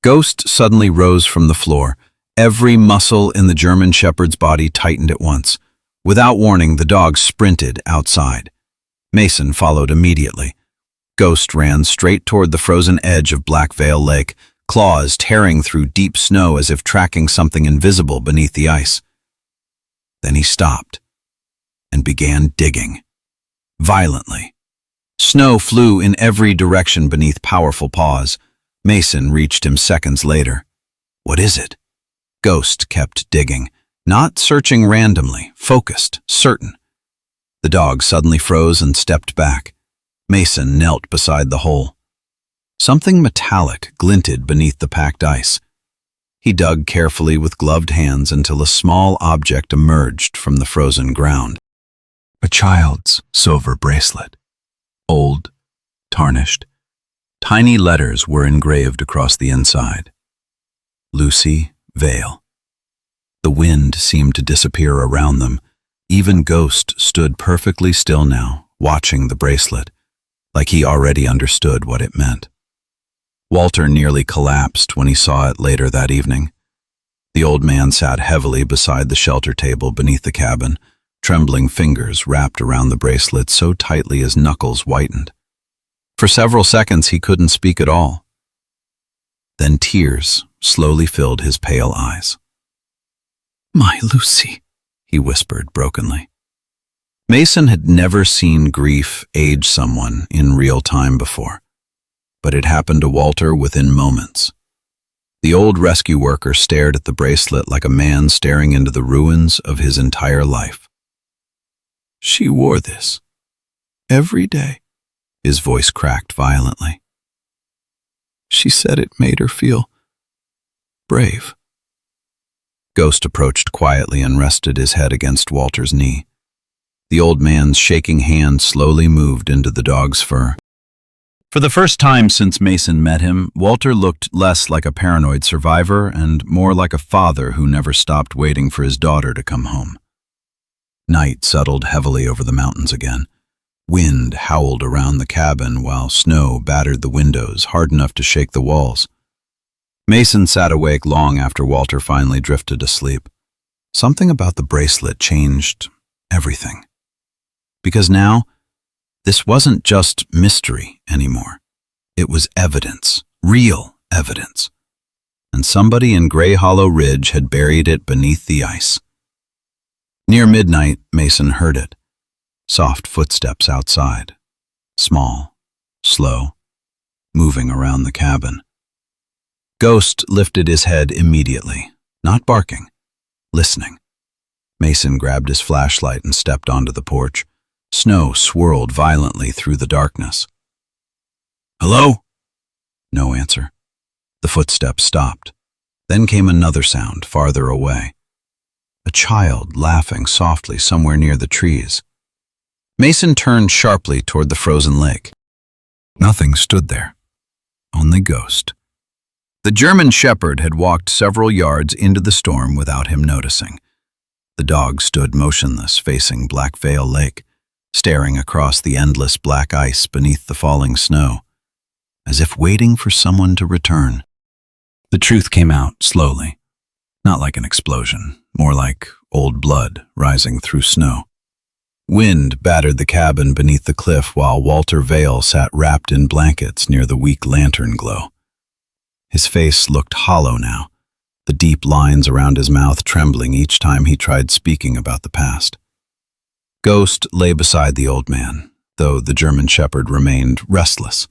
Ghost suddenly rose from the floor. Every muscle in the German Shepherd's body tightened at once. Without warning, the dog sprinted outside. Mason followed immediately. Ghost ran straight toward the frozen edge of Black Veil Lake, claws tearing through deep snow as if tracking something invisible beneath the ice. Then he stopped and began digging. Violently. Snow flew in every direction beneath powerful paws. Mason reached him seconds later. What is it? Ghost kept digging, not searching randomly, focused, certain. The dog suddenly froze and stepped back. Mason knelt beside the hole. Something metallic glinted beneath the packed ice. He dug carefully with gloved hands until a small object emerged from the frozen ground. A child's silver bracelet. Old, tarnished. Tiny letters were engraved across the inside. Lucy Vale. The wind seemed to disappear around them. Even Ghost stood perfectly still now, watching the bracelet, like he already understood what it meant. Walter nearly collapsed when he saw it later that evening. The old man sat heavily beside the shelter table beneath the cabin, trembling fingers wrapped around the bracelet so tightly his knuckles whitened. For several seconds he couldn't speak at all. Then tears slowly filled his pale eyes. "My Lucy," he whispered brokenly. Mason had never seen grief age someone in real time before, but it happened to Walter within moments. The old rescue worker stared at the bracelet like a man staring into the ruins of his entire life. "She wore this every day." His voice cracked violently. "She said it made her feel brave." Ghost approached quietly and rested his head against Walter's knee. The old man's shaking hand slowly moved into the dog's fur. For the first time since Mason met him, Walter looked less like a paranoid survivor and more like a father who never stopped waiting for his daughter to come home. Night settled heavily over the mountains again. Wind howled around the cabin while snow battered the windows hard enough to shake the walls. Mason sat awake long after Walter finally drifted asleep. Something about the bracelet changed everything. Because now, this wasn't just mystery anymore. It was evidence, real evidence. And somebody in Grey Hollow Ridge had buried it beneath the ice. Near midnight, Mason heard it. Soft footsteps outside. Small, slow, moving around the cabin. Ghost lifted his head immediately, not barking, listening. Mason grabbed his flashlight and stepped onto the porch. Snow swirled violently through the darkness. "Hello?" No answer. The footsteps stopped. Then came another sound, farther away. A child laughing softly somewhere near the trees. Mason turned sharply toward the frozen lake. Nothing stood there. Only Ghost. The German shepherd had walked several yards into the storm without him noticing. The dog stood motionless, facing Black Veil Lake, staring across the endless black ice beneath the falling snow, as if waiting for someone to return. The truth came out slowly, not like an explosion, more like old blood rising through snow. Wind battered the cabin beneath the cliff while Walter Vale sat wrapped in blankets near the weak lantern glow. His face looked hollow now, the deep lines around his mouth trembling each time he tried speaking about the past. Ghost lay beside the old man, though the German shepherd remained restless.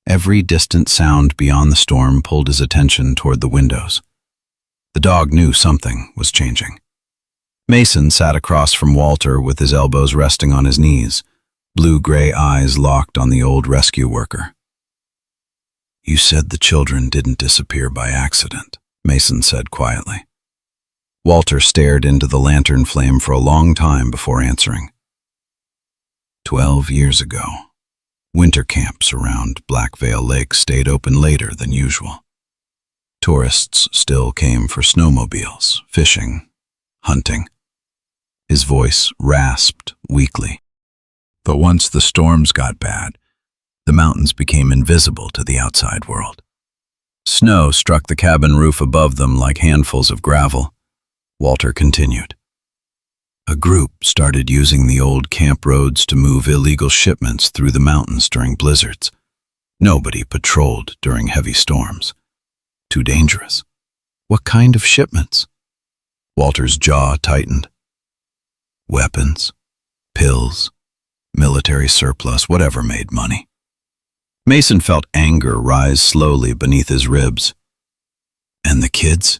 Every distant sound beyond the storm pulled his attention toward the windows. The dog knew something was changing. Mason sat across from Walter with his elbows resting on his knees, blue-gray eyes locked on the old rescue worker. "You said the children didn't disappear by accident," Mason said quietly. Walter stared into the lantern flame for a long time before answering. 12 years ago, winter camps around Black Veil Lake stayed open later than usual. Tourists still came for snowmobiles, fishing, hunting. His voice rasped weakly. But once the storms got bad, the mountains became invisible to the outside world. Snow struck the cabin roof above them like handfuls of gravel. Walter continued. A group started using the old camp roads to move illegal shipments through the mountains during blizzards. Nobody patrolled during heavy storms. Too dangerous. What kind of shipments? Walter's jaw tightened. Weapons, pills, military surplus, whatever made money. Mason felt anger rise slowly beneath his ribs. And the kids?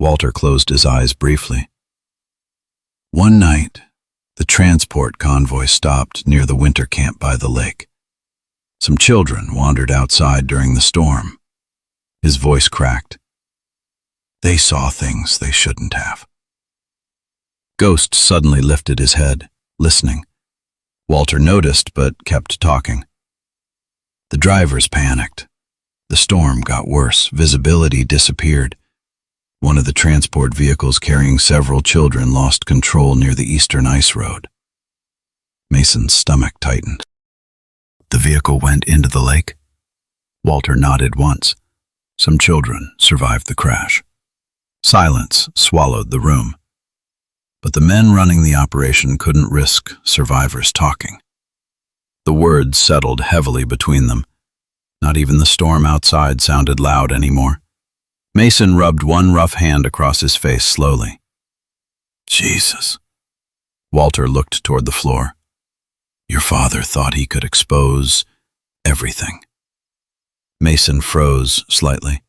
Walter closed his eyes briefly. One night, the transport convoy stopped near the winter camp by the lake. Some children wandered outside during the storm. His voice cracked. They saw things they shouldn't have. Ghost suddenly lifted his head, listening. Walter noticed but kept talking. The drivers panicked. The storm got worse. Visibility disappeared. One of the transport vehicles carrying several children lost control near the eastern ice road. Mason's stomach tightened. The vehicle went into the lake? Walter nodded once. Some children survived the crash. Silence swallowed the room. But the men running the operation couldn't risk survivors talking. The words settled heavily between them. Not even the storm outside sounded loud anymore. Mason rubbed one rough hand across his face slowly. Jesus. Walter looked toward the floor. Your father thought he could expose everything. Mason froze slightly.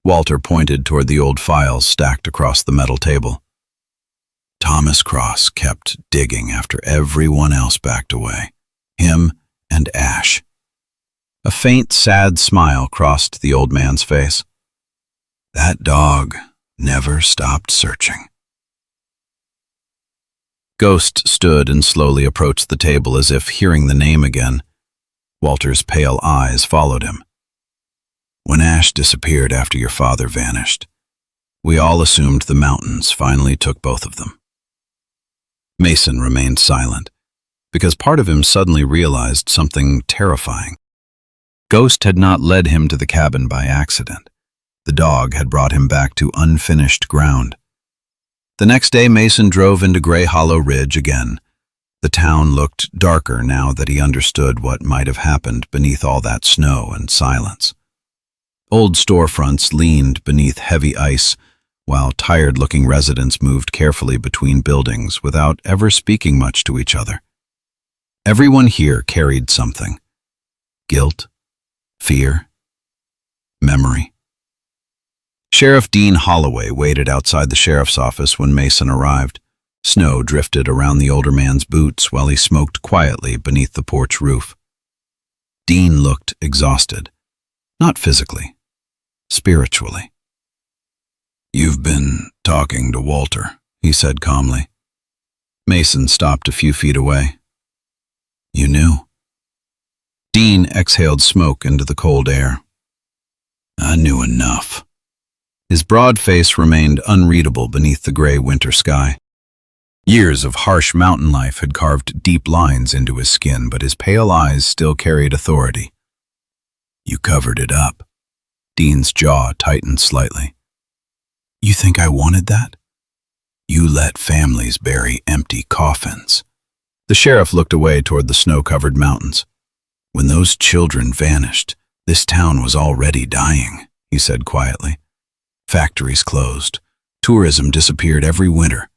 Walter pointed toward the old files stacked across the metal table. Thomas Cross kept digging after everyone else backed away. Him and Ash. A faint, sad smile crossed the old man's face. That dog never stopped searching. Ghost stood and slowly approached the table as if hearing the name again. Walter's pale eyes followed him. When Ash disappeared after your father vanished, we all assumed the mountains finally took both of them. Mason remained silent, because part of him suddenly realized something terrifying. Ghost had not led him to the cabin by accident. The dog had brought him back to unfinished ground. The next day, Mason drove into Gray Hollow Ridge again. The town looked darker now that he understood what might have happened beneath all that snow and silence. Old storefronts leaned beneath heavy ice, while tired-looking residents moved carefully between buildings without ever speaking much to each other. Everyone here carried something: guilt, fear, memory. Sheriff Dean Holloway waited outside the sheriff's office when Mason arrived. Snow drifted around the older man's boots while he smoked quietly beneath the porch roof. Dean looked exhausted, not physically, spiritually. "You've been talking to Walter," he said calmly. Mason stopped a few feet away. "You knew?" Dean exhaled smoke into the cold air. "I knew enough." His broad face remained unreadable beneath the gray winter sky. Years of harsh mountain life had carved deep lines into his skin, but his pale eyes still carried authority. "You covered it up." Dean's jaw tightened slightly. "You think I wanted that? You let families bury empty coffins." The sheriff looked away toward the snow-covered mountains. "When those children vanished, this town was already dying," he said quietly. "Factories closed. Tourism disappeared every winter.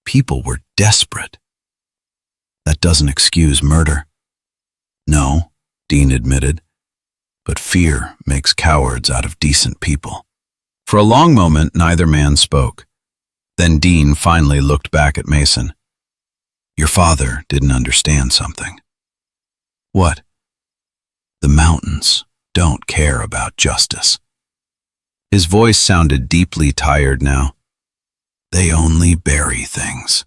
People were desperate." "That doesn't excuse murder." "No," Dean admitted, "but fear makes cowards out of decent people." For a long moment, neither man spoke. Then Dean finally looked back at Mason. "Your father didn't understand something." "What?" "The mountains don't care about justice." His voice sounded deeply tired now. "They only bury things."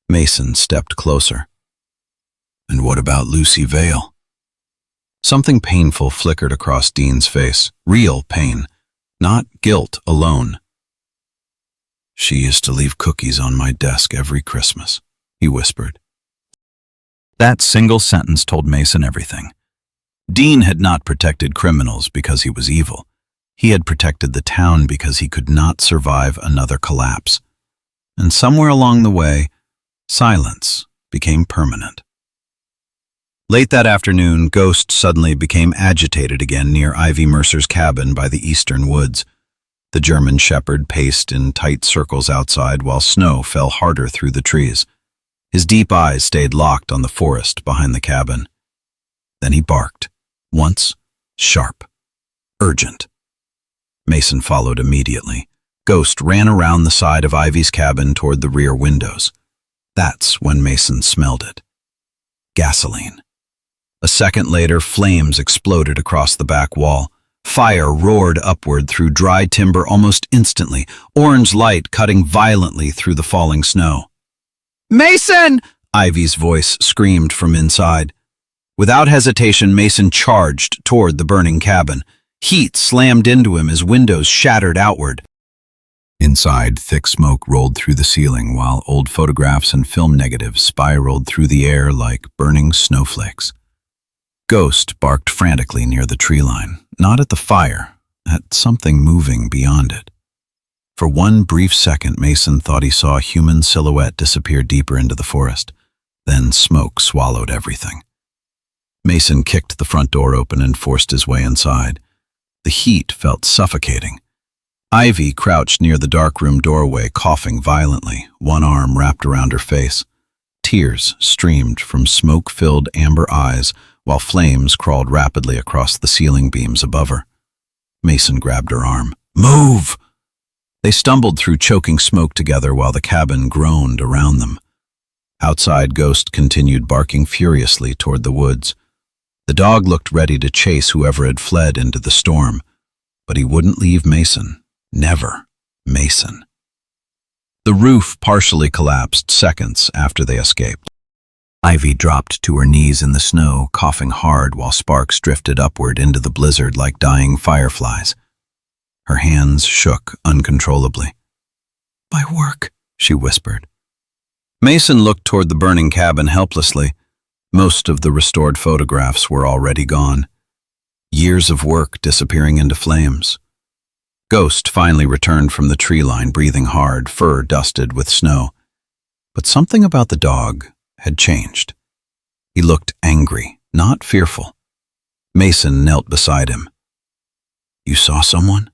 Mason stepped closer. "And what about Lucy Vale?" Something painful flickered across Dean's face. Real pain, not guilt alone. "She used to leave cookies on my desk every Christmas," he whispered. That single sentence told Mason everything. Dean had not protected criminals because he was evil. He had protected the town because he could not survive another collapse. And somewhere along the way, silence became permanent. Late that afternoon, Ghost suddenly became agitated again near Ivy Mercer's cabin by the eastern woods. The German shepherd paced in tight circles outside while snow fell harder through the trees. His deep eyes stayed locked on the forest behind the cabin. Then he barked, once, sharp, urgent. Mason followed immediately. Ghost ran around the side of Ivy's cabin toward the rear windows. That's when Mason smelled it. Gasoline. A second later, flames exploded across the back wall. Fire roared upward through dry timber almost instantly, orange light cutting violently through the falling snow. "Mason!" Ivy's voice screamed from inside. Without hesitation, Mason charged toward the burning cabin. Heat slammed into him as windows shattered outward. Inside, thick smoke rolled through the ceiling while old photographs and film negatives spiraled through the air like burning snowflakes. Ghost barked frantically near the tree line, not at the fire, at something moving beyond it. For one brief second, Mason thought he saw a human silhouette disappear deeper into the forest. Then smoke swallowed everything. Mason kicked the front door open and forced his way inside. The heat felt suffocating. Ivy crouched near the dark-room doorway, coughing violently, one arm wrapped around her face. Tears streamed from smoke-filled amber eyes while flames crawled rapidly across the ceiling beams above her. Mason grabbed her arm. "Move!" They stumbled through choking smoke together while the cabin groaned around them. Outside, Ghost continued barking furiously toward the woods. The dog looked ready to chase whoever had fled into the storm, but he wouldn't leave Mason. Never Mason. The roof partially collapsed seconds after they escaped. Ivy dropped to her knees in the snow, coughing hard while sparks drifted upward into the blizzard like dying fireflies. Her hands shook uncontrollably. "My work," she whispered. Mason looked toward the burning cabin helplessly. Most of the restored photographs were already gone. Years of work disappearing into flames. Ghost finally returned from the tree line, breathing hard, fur dusted with snow. But something about the dog had changed. He looked angry, not fearful. Mason knelt beside him. "You saw someone?"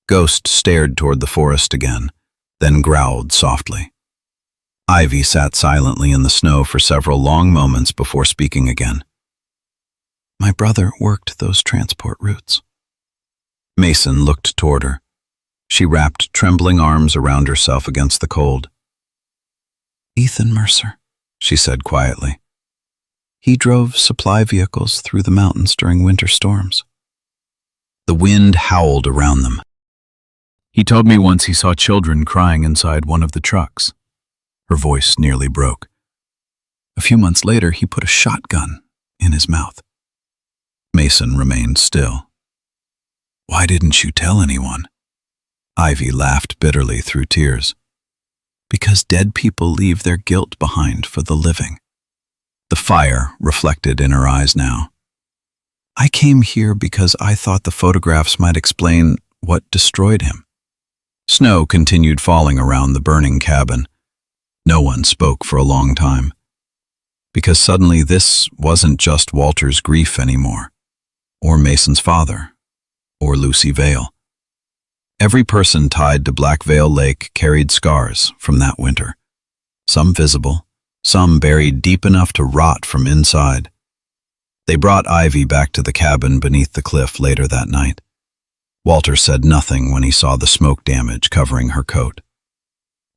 Ghost stared toward the forest again, then growled softly. Ivy sat silently in the snow for several long moments before speaking again. "My brother worked those transport routes." Mason looked toward her. She wrapped trembling arms around herself against the cold. "Ethan Mercer," she said quietly. "He drove supply vehicles through the mountains during winter storms." The wind howled around them. "He told me once he saw children crying inside one of the trucks." Her voice nearly broke. "A few months later, he put a shotgun in his mouth." Mason remained still. "Why didn't you tell anyone?" Ivy laughed bitterly through tears. "Because dead people leave their guilt behind for the living." The fire reflected in her eyes now. "I came here because I thought the photographs might explain what destroyed him." Snow continued falling around the burning cabin. No one spoke for a long time. Because suddenly this wasn't just Walter's grief anymore, or Mason's father, or Lucy Vale. Every person tied to Black Veil Lake carried scars from that winter. Some visible, some buried deep enough to rot from inside. They brought Ivy back to the cabin beneath the cliff later that night. Walter said nothing when he saw the smoke damage covering her coat.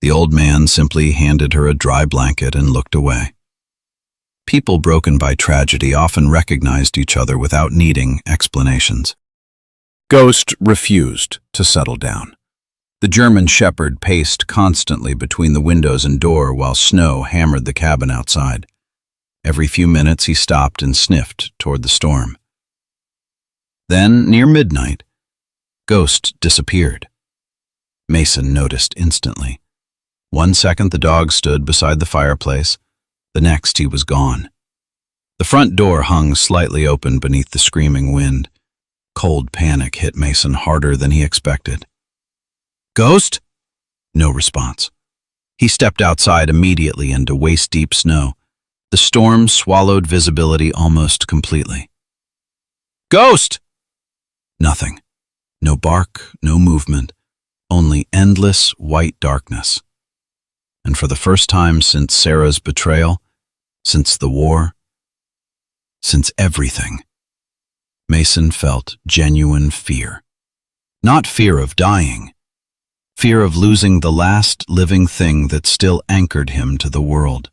The old man simply handed her a dry blanket and looked away. People broken by tragedy often recognized each other without needing explanations. Ghost refused to settle down. The German shepherd paced constantly between the windows and door while snow hammered the cabin outside. Every few minutes he stopped and sniffed toward the storm. Then, near midnight, Ghost disappeared. Mason noticed instantly. One second the dog stood beside the fireplace, the next he was gone. The front door hung slightly open beneath the screaming wind. Cold panic hit Mason harder than he expected. "Ghost?" No response. He stepped outside immediately into waist-deep snow. The storm swallowed visibility almost completely. "Ghost!" Nothing. No bark, no movement, only endless white darkness. And for the first time since Sarah's betrayal, since the war, since everything, Mason felt genuine fear. Not fear of dying, fear of losing the last living thing that still anchored him to the world.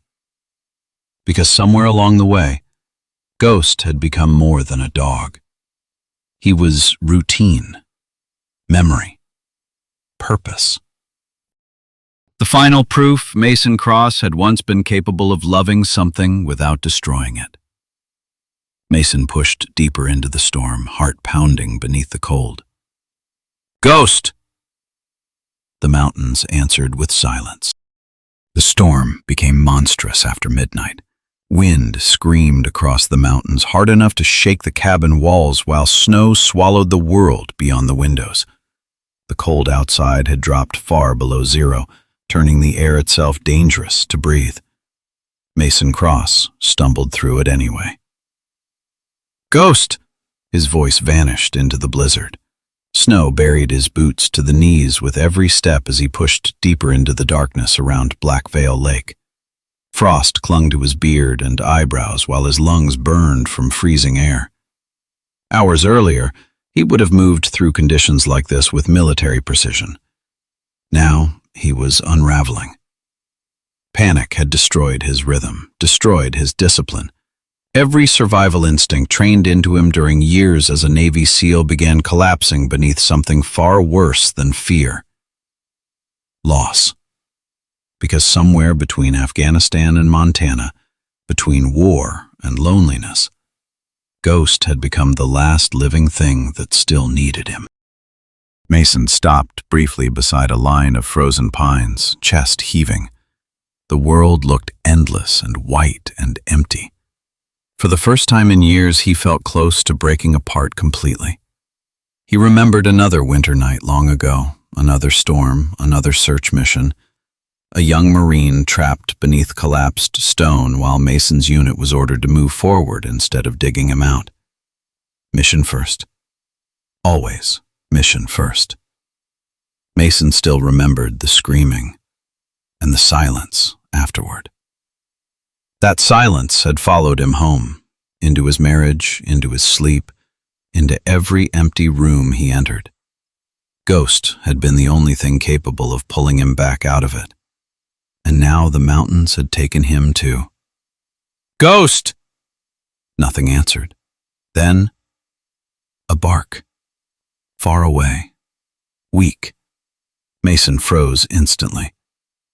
Because somewhere along the way, Ghost had become more than a dog. He was routine, memory, purpose. The final proof Mason Cross had once been capable of loving something without destroying it. Mason pushed deeper into the storm, heart pounding beneath the cold. "Ghost!" The mountains answered with silence. The storm became monstrous after midnight. Wind screamed across the mountains, hard enough to shake the cabin walls, while snow swallowed the world beyond the windows. The cold outside had dropped far below zero, turning the air itself dangerous to breathe. Mason Cross stumbled through it anyway. "Ghost!" His voice vanished into the blizzard. Snow buried his boots to the knees with every step as he pushed deeper into the darkness around Black Veil Lake. Frost clung to his beard and eyebrows while his lungs burned from freezing air. Hours earlier, he would have moved through conditions like this with military precision. Now, he was unraveling. Panic had destroyed his rhythm, destroyed his discipline. Every survival instinct trained into him during years as a Navy SEAL began collapsing beneath something far worse than fear. Loss. Because somewhere between Afghanistan and Montana, between war and loneliness, Ghost had become the last living thing that still needed him. Mason stopped briefly beside a line of frozen pines, chest heaving. The world looked endless and white and empty. For the first time in years, he felt close to breaking apart completely. He remembered another winter night long ago, another storm, another search mission. A young Marine trapped beneath collapsed stone while Mason's unit was ordered to move forward instead of digging him out. Mission first. Always mission first. Mason still remembered the screaming and the silence afterward. That silence had followed him home, into his marriage, into his sleep, into every empty room he entered. Ghost had been the only thing capable of pulling him back out of it. And now the mountains had taken him too. "Ghost!" Nothing answered. Then, a bark. Far away. Weak. Mason froze instantly.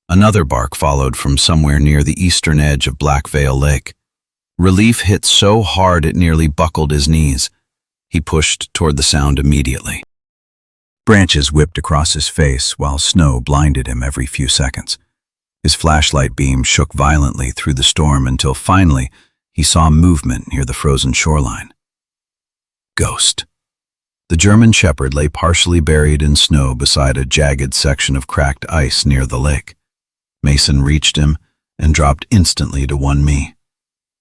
Another bark followed from somewhere near the eastern edge of Black Veil Lake. Relief hit so hard it nearly buckled his knees. He pushed toward the sound immediately. Branches whipped across his face while snow blinded him every few seconds. His flashlight beam shook violently through the storm until finally he saw movement near the frozen shoreline. Ghost. The German Shepherd lay partially buried in snow beside a jagged section of cracked ice near the lake. Mason reached him and dropped instantly to one knee.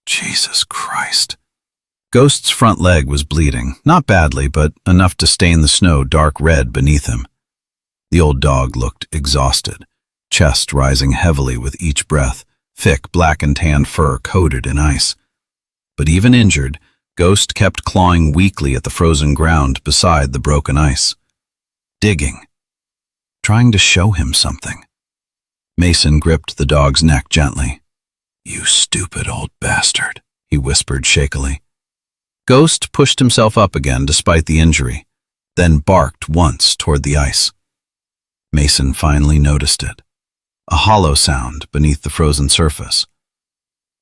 Jesus Christ. Ghost's front leg was bleeding, not badly, but enough to stain the snow dark red beneath him. The old dog looked exhausted, chest rising heavily with each breath, thick black and tan fur coated in ice. But even injured, Ghost kept clawing weakly at the frozen ground beside the broken ice. Digging. Trying to show him something. Mason gripped the dog's neck gently. "You stupid old bastard," he whispered shakily. Ghost pushed himself up again despite the injury, then barked once toward the ice. Mason finally noticed it. A hollow sound beneath the frozen surface.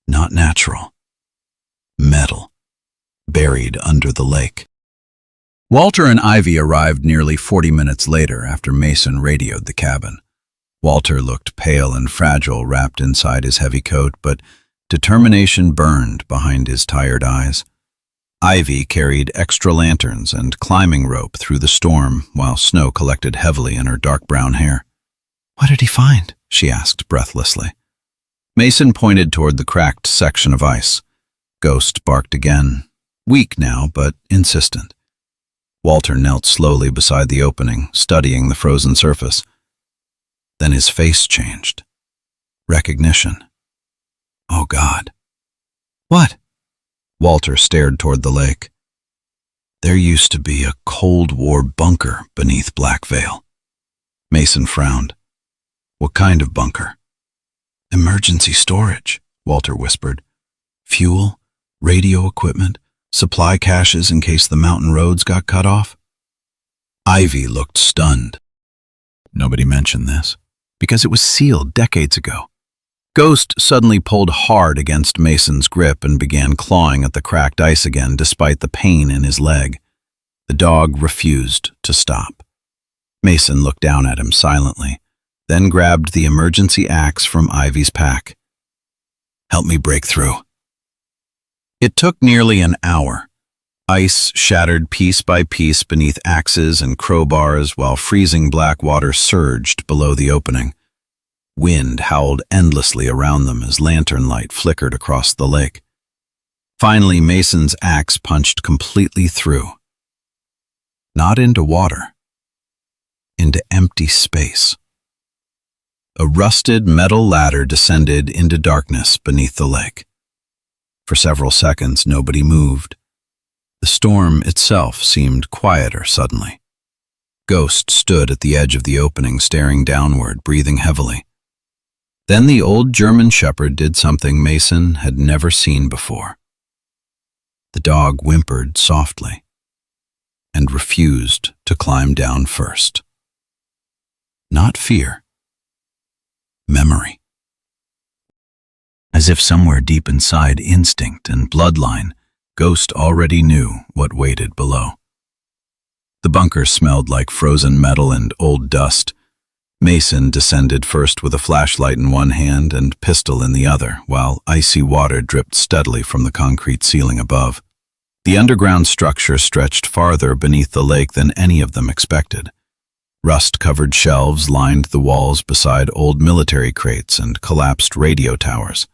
Not natural. Metal. Buried under the lake. Walter and Ivy arrived nearly 40 minutes later after Mason radioed the cabin. Walter looked pale and fragile wrapped inside his heavy coat, but determination burned behind his tired eyes. Ivy carried extra lanterns and climbing rope through the storm while snow collected heavily in her dark brown hair. "What did he find?" she asked breathlessly. Mason pointed toward the cracked section of ice. Ghost barked again, weak now but insistent. Walter knelt slowly beside the opening, studying the frozen surface. Then his face changed. Recognition. Oh God. "What?" Walter stared toward the lake. There used to be a Cold War bunker beneath Black Veil. Mason frowned. "What kind of bunker?" "Emergency storage," Walter whispered. "Fuel, radio equipment, supply caches in case the mountain roads got cut off." Ivy looked stunned. Nobody mentioned this, because it was sealed decades ago. Ghost suddenly pulled hard against Mason's grip and began clawing at the cracked ice again despite the pain in his leg. The dog refused to stop. Mason looked down at him silently, then grabbed the emergency axe from Ivy's pack. "Help me break through." It took nearly an hour. Ice shattered piece by piece beneath axes and crowbars while freezing black water surged below the opening. Wind howled endlessly around them as lantern light flickered across the lake. Finally, Mason's axe punched completely through. Not into water. Into empty space. A rusted metal ladder descended into darkness beneath the lake. For several seconds, nobody moved. The storm itself seemed quieter suddenly. Ghost stood at the edge of the opening, staring downward, breathing heavily. Then the old German Shepherd did something Mason had never seen before. The dog whimpered softly and refused to climb down first. Not fear. Memory. As if somewhere deep inside instinct and bloodline, Ghost already knew what waited below. The bunker smelled like frozen metal and old dust. Mason descended first with a flashlight in one hand and pistol in the other, while icy water dripped steadily from the concrete ceiling above. The underground structure stretched farther beneath the lake than any of them expected. Rust-covered shelves lined the walls beside old military crates and collapsed radio towers.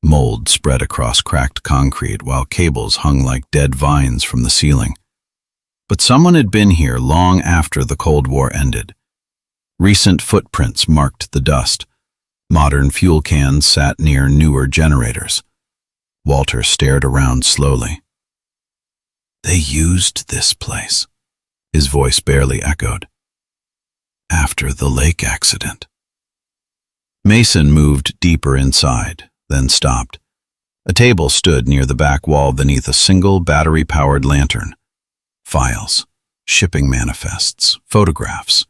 Mold spread across cracked concrete while cables hung like dead vines from the ceiling. But someone had been here long after the Cold War ended. Recent footprints marked the dust. Modern fuel cans sat near newer generators. Walter stared around slowly. They used this place, his voice barely echoed. After the lake accident. Mason moved deeper inside, then stopped. A table stood near the back wall beneath a single battery-powered lantern. Files, shipping manifests, photographs,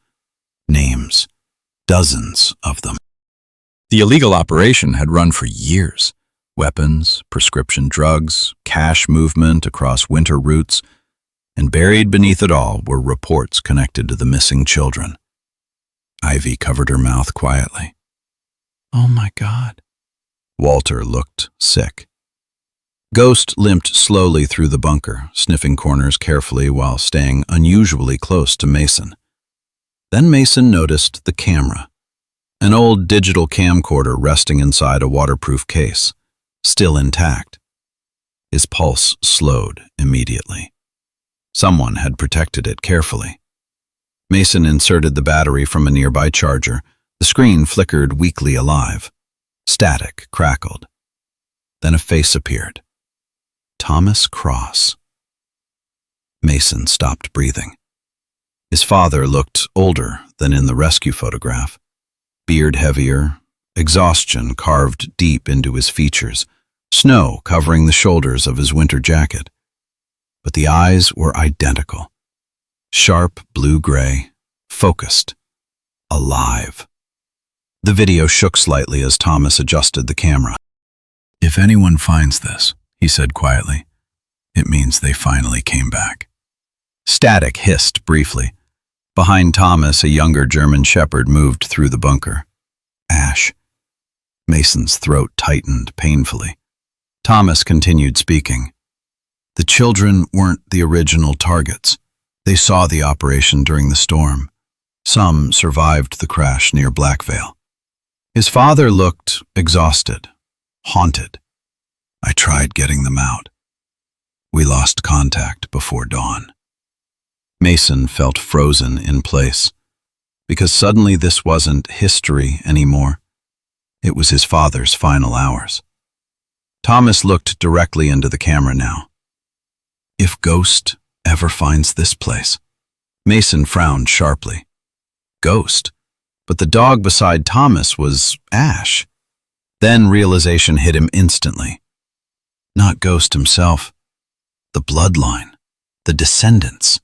names, dozens of them. The illegal operation had run for years. Weapons, prescription drugs, cash movement across winter routes, and buried beneath it all were reports connected to the missing children. Ivy covered her mouth quietly. Oh my God. Walter looked sick. Ghost limped slowly through the bunker, sniffing corners carefully while staying unusually close to Mason. Then Mason noticed the camera, an old digital camcorder resting inside a waterproof case, still intact. His pulse slowed immediately. Someone had protected it carefully. Mason inserted the battery from a nearby charger. The screen flickered weakly alive. Static crackled. Then a face appeared. Thomas Cross. Mason stopped breathing. His father looked older than in the rescue photograph. Beard heavier, exhaustion carved deep into his features, snow covering the shoulders of his winter jacket. But the eyes were identical. Sharp blue-gray, focused, alive. The video shook slightly as Thomas adjusted the camera. If anyone finds this, he said quietly, it means they finally came back. Static hissed briefly. Behind Thomas, a younger German shepherd moved through the bunker. Ash. Mason's throat tightened painfully. Thomas continued speaking. The children weren't the original targets. They saw the operation during the storm. Some survived the crash near Blackvale. His father looked exhausted, haunted. I tried getting them out. We lost contact before dawn. Mason felt frozen in place, because suddenly this wasn't history anymore. It was his father's final hours. Thomas looked directly into the camera now. If Ghost ever finds this place. Mason frowned sharply. Ghost? But the dog beside Thomas was Ash. Then realization hit him instantly. Not Ghost himself. The bloodline. The descendants.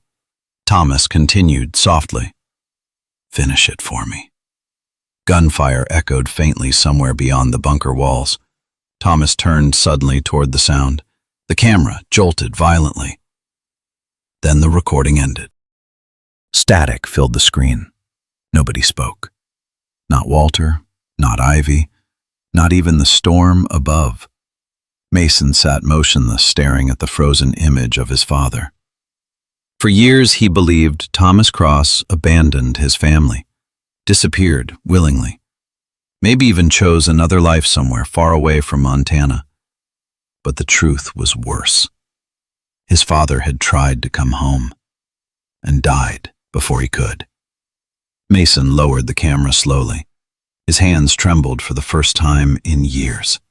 Thomas continued softly. Finish it for me. Gunfire echoed faintly somewhere beyond the bunker walls. Thomas turned suddenly toward the sound. The camera jolted violently. Then the recording ended. Static filled the screen. Nobody spoke. Not Walter, not Ivy, not even the storm above. Mason sat motionless, staring at the frozen image of his father. For years he believed Thomas Cross abandoned his family, disappeared willingly, maybe even chose another life somewhere far away from Montana. But the truth was worse. His father had tried to come home and died before he could. Mason lowered the camera slowly. His hands trembled for the first time in years.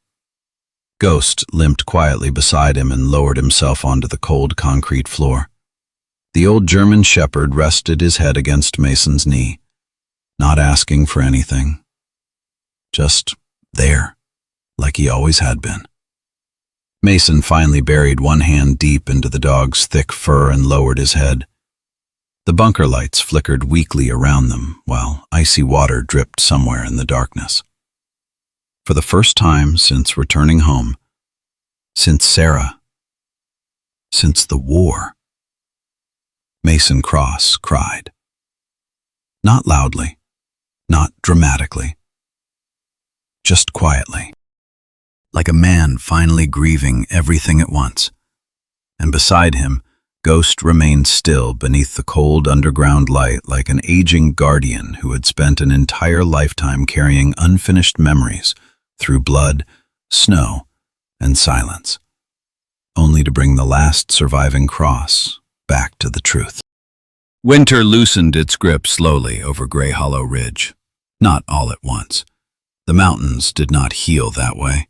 Ghost limped quietly beside him and lowered himself onto the cold concrete floor. The old German shepherd rested his head against Mason's knee, not asking for anything. Just there, like he always had been. Mason finally buried one hand deep into the dog's thick fur and lowered his head. The bunker lights flickered weakly around them, while icy water dripped somewhere in the darkness. For the first time since returning home, since Sarah, since the war, Mason Cross cried. Not loudly, not dramatically, just quietly. Like a man finally grieving everything at once. and beside him, Ghost remained still beneath the cold underground light like an aging guardian who had spent an entire lifetime carrying unfinished memories through blood, snow, and silence, only to bring the last surviving cross back to the truth. Winter loosened its grip slowly over Gray Hollow Ridge, not all at once. The mountains did not heal that way.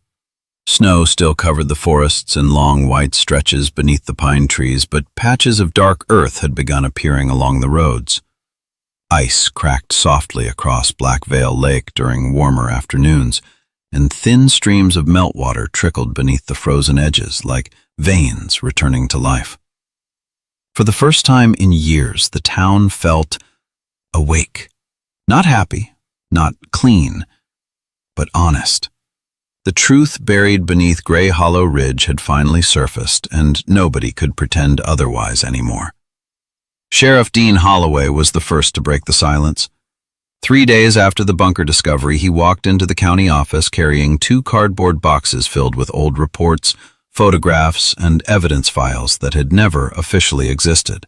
Snow still covered the forests in long white stretches beneath the pine trees, but patches of dark earth had begun appearing along the roads. Ice cracked softly across Black Veil Lake during warmer afternoons, and thin streams of meltwater trickled beneath the frozen edges like veins returning to life. For the first time in years, the town felt awake. Not happy, not clean, but honest. The truth buried beneath Gray Hollow Ridge had finally surfaced, and nobody could pretend otherwise anymore. Sheriff Dean Holloway was the first to break the silence. 3 days after the bunker discovery, he walked into the county office carrying 2 cardboard boxes filled with old reports, photographs, and evidence files that had never officially existed.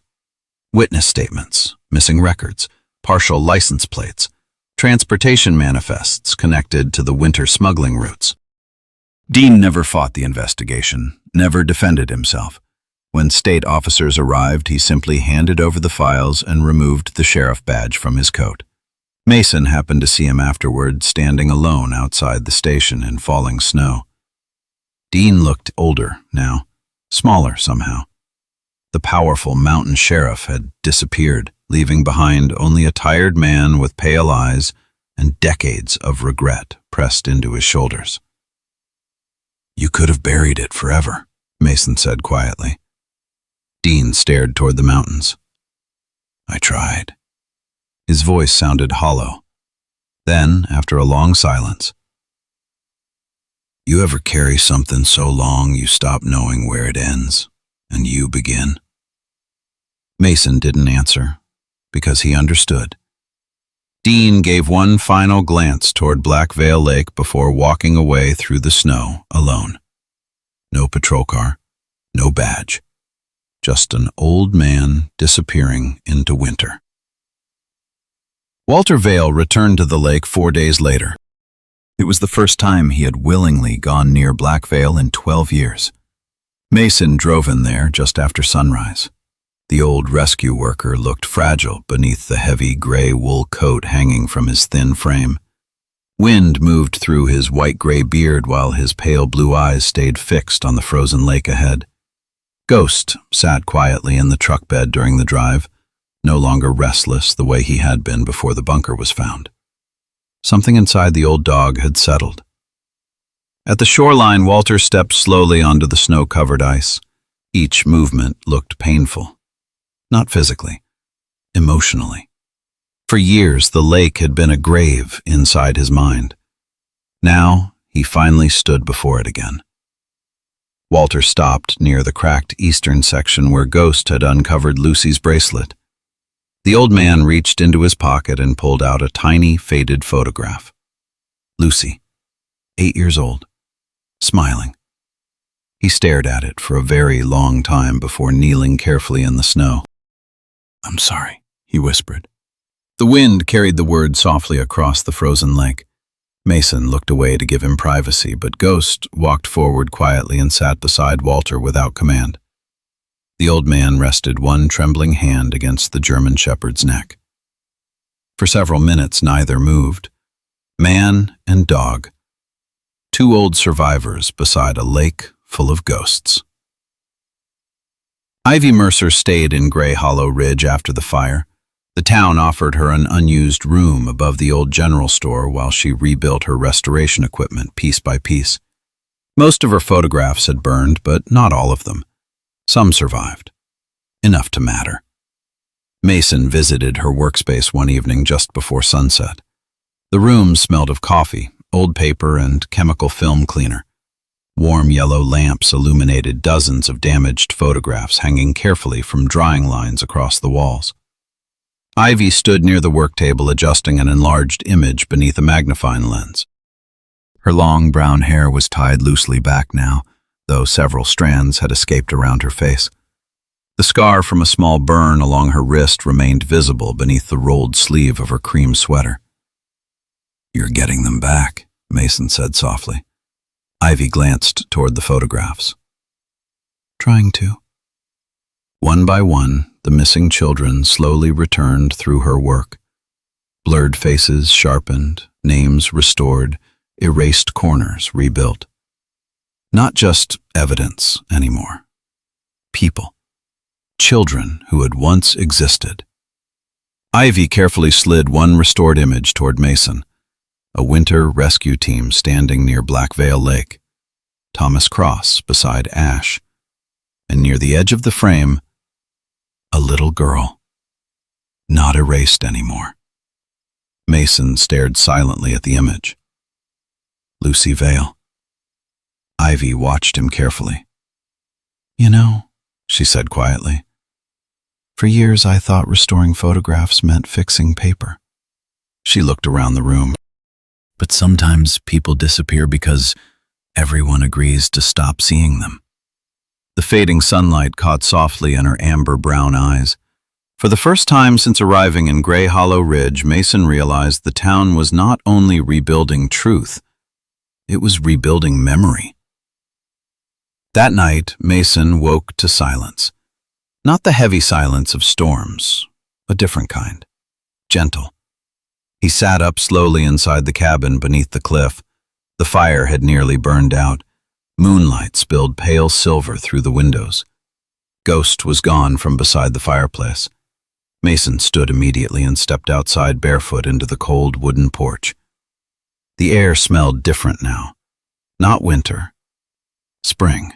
Witness statements, missing records, partial license plates, transportation manifests connected to the winter smuggling routes. Dean never fought the investigation, never defended himself. When state officers arrived, he simply handed over the files and removed the sheriff badge from his coat. Mason happened to see him afterward, standing alone outside the station in falling snow. Dean looked older now, smaller somehow. The powerful mountain sheriff had disappeared, leaving behind only a tired man with pale eyes and decades of regret pressed into his shoulders. "You could have buried it forever," Mason said quietly. Dean stared toward the mountains. "I tried." His voice sounded hollow. Then, after a long silence, "You ever carry something so long you stop knowing where it ends, and you begin?" Mason didn't answer, because he understood. Dean gave one final glance toward Black Veil Lake before walking away through the snow alone. No patrol car, no badge, just an old man disappearing into winter. Walter Vail returned to the lake 4 days later. It was the first time he had willingly gone near Black Veil in 12 years. Mason drove in there just after sunrise. The old rescue worker looked fragile beneath the heavy gray wool coat hanging from his thin frame. Wind moved through his white-gray beard while his pale blue eyes stayed fixed on the frozen lake ahead. Ghost sat quietly in the truck bed during the drive, no longer restless the way he had been before the bunker was found. Something inside the old dog had settled. At the shoreline, Walter stepped slowly onto the snow-covered ice. Each movement looked painful. Not physically, emotionally. For years, the lake had been a grave inside his mind. Now, he finally stood before it again. Walter stopped near the cracked eastern section where Ghost had uncovered Lucy's bracelet. The old man reached into his pocket and pulled out a tiny, faded photograph. Lucy, 8 years old, smiling. He stared at it for a very long time before kneeling carefully in the snow. "I'm sorry," he whispered. The wind carried the word softly across the frozen lake. Mason looked away to give him privacy, but Ghost walked forward quietly and sat beside Walter without command. The old man rested one trembling hand against the German shepherd's neck. For several minutes, neither moved. Man and dog. 2 old survivors beside a lake full of ghosts. Ivy Mercer stayed in Gray Hollow Ridge after the fire. The town offered her an unused room above the old general store while she rebuilt her restoration equipment piece by piece. Most of her photographs had burned, but not all of them. Some survived. Enough to matter. Mason visited her workspace one evening just before sunset. The room smelled of coffee, old paper, and chemical film cleaner. Warm yellow lamps illuminated dozens of damaged photographs hanging carefully from drying lines across the walls. Ivy stood near the work table adjusting an enlarged image beneath a magnifying lens. Her long brown hair was tied loosely back now, though several strands had escaped around her face. The scar from a small burn along her wrist remained visible beneath the rolled sleeve of her cream sweater. "You're getting them back," Mason said softly. Ivy glanced toward the photographs. "Trying to." One by one, the missing children slowly returned through her work. Blurred faces sharpened, names restored, erased corners rebuilt. Not just evidence anymore. People. Children who had once existed. Ivy carefully slid one restored image toward Mason. A winter rescue team standing near Black Veil Lake. Thomas Cross beside Ash. And near the edge of the frame, a little girl. Not erased anymore. Mason stared silently at the image. Lucy Vale. Ivy watched him carefully. "You know," she said quietly, "for years I thought restoring photographs meant fixing paper." She looked around the room. "But sometimes people disappear because everyone agrees to stop seeing them." The fading sunlight caught softly in her amber-brown eyes. For the first time since arriving in Gray Hollow Ridge, Mason realized the town was not only rebuilding truth, it was rebuilding memory. That night, Mason woke to silence. Not the heavy silence of storms, a different kind. Gentle. He sat up slowly inside the cabin beneath the cliff. The fire had nearly burned out. Moonlight spilled pale silver through the windows. Ghost was gone from beside the fireplace. Mason stood immediately and stepped outside barefoot into the cold wooden porch. The air smelled different now. Not winter. Spring.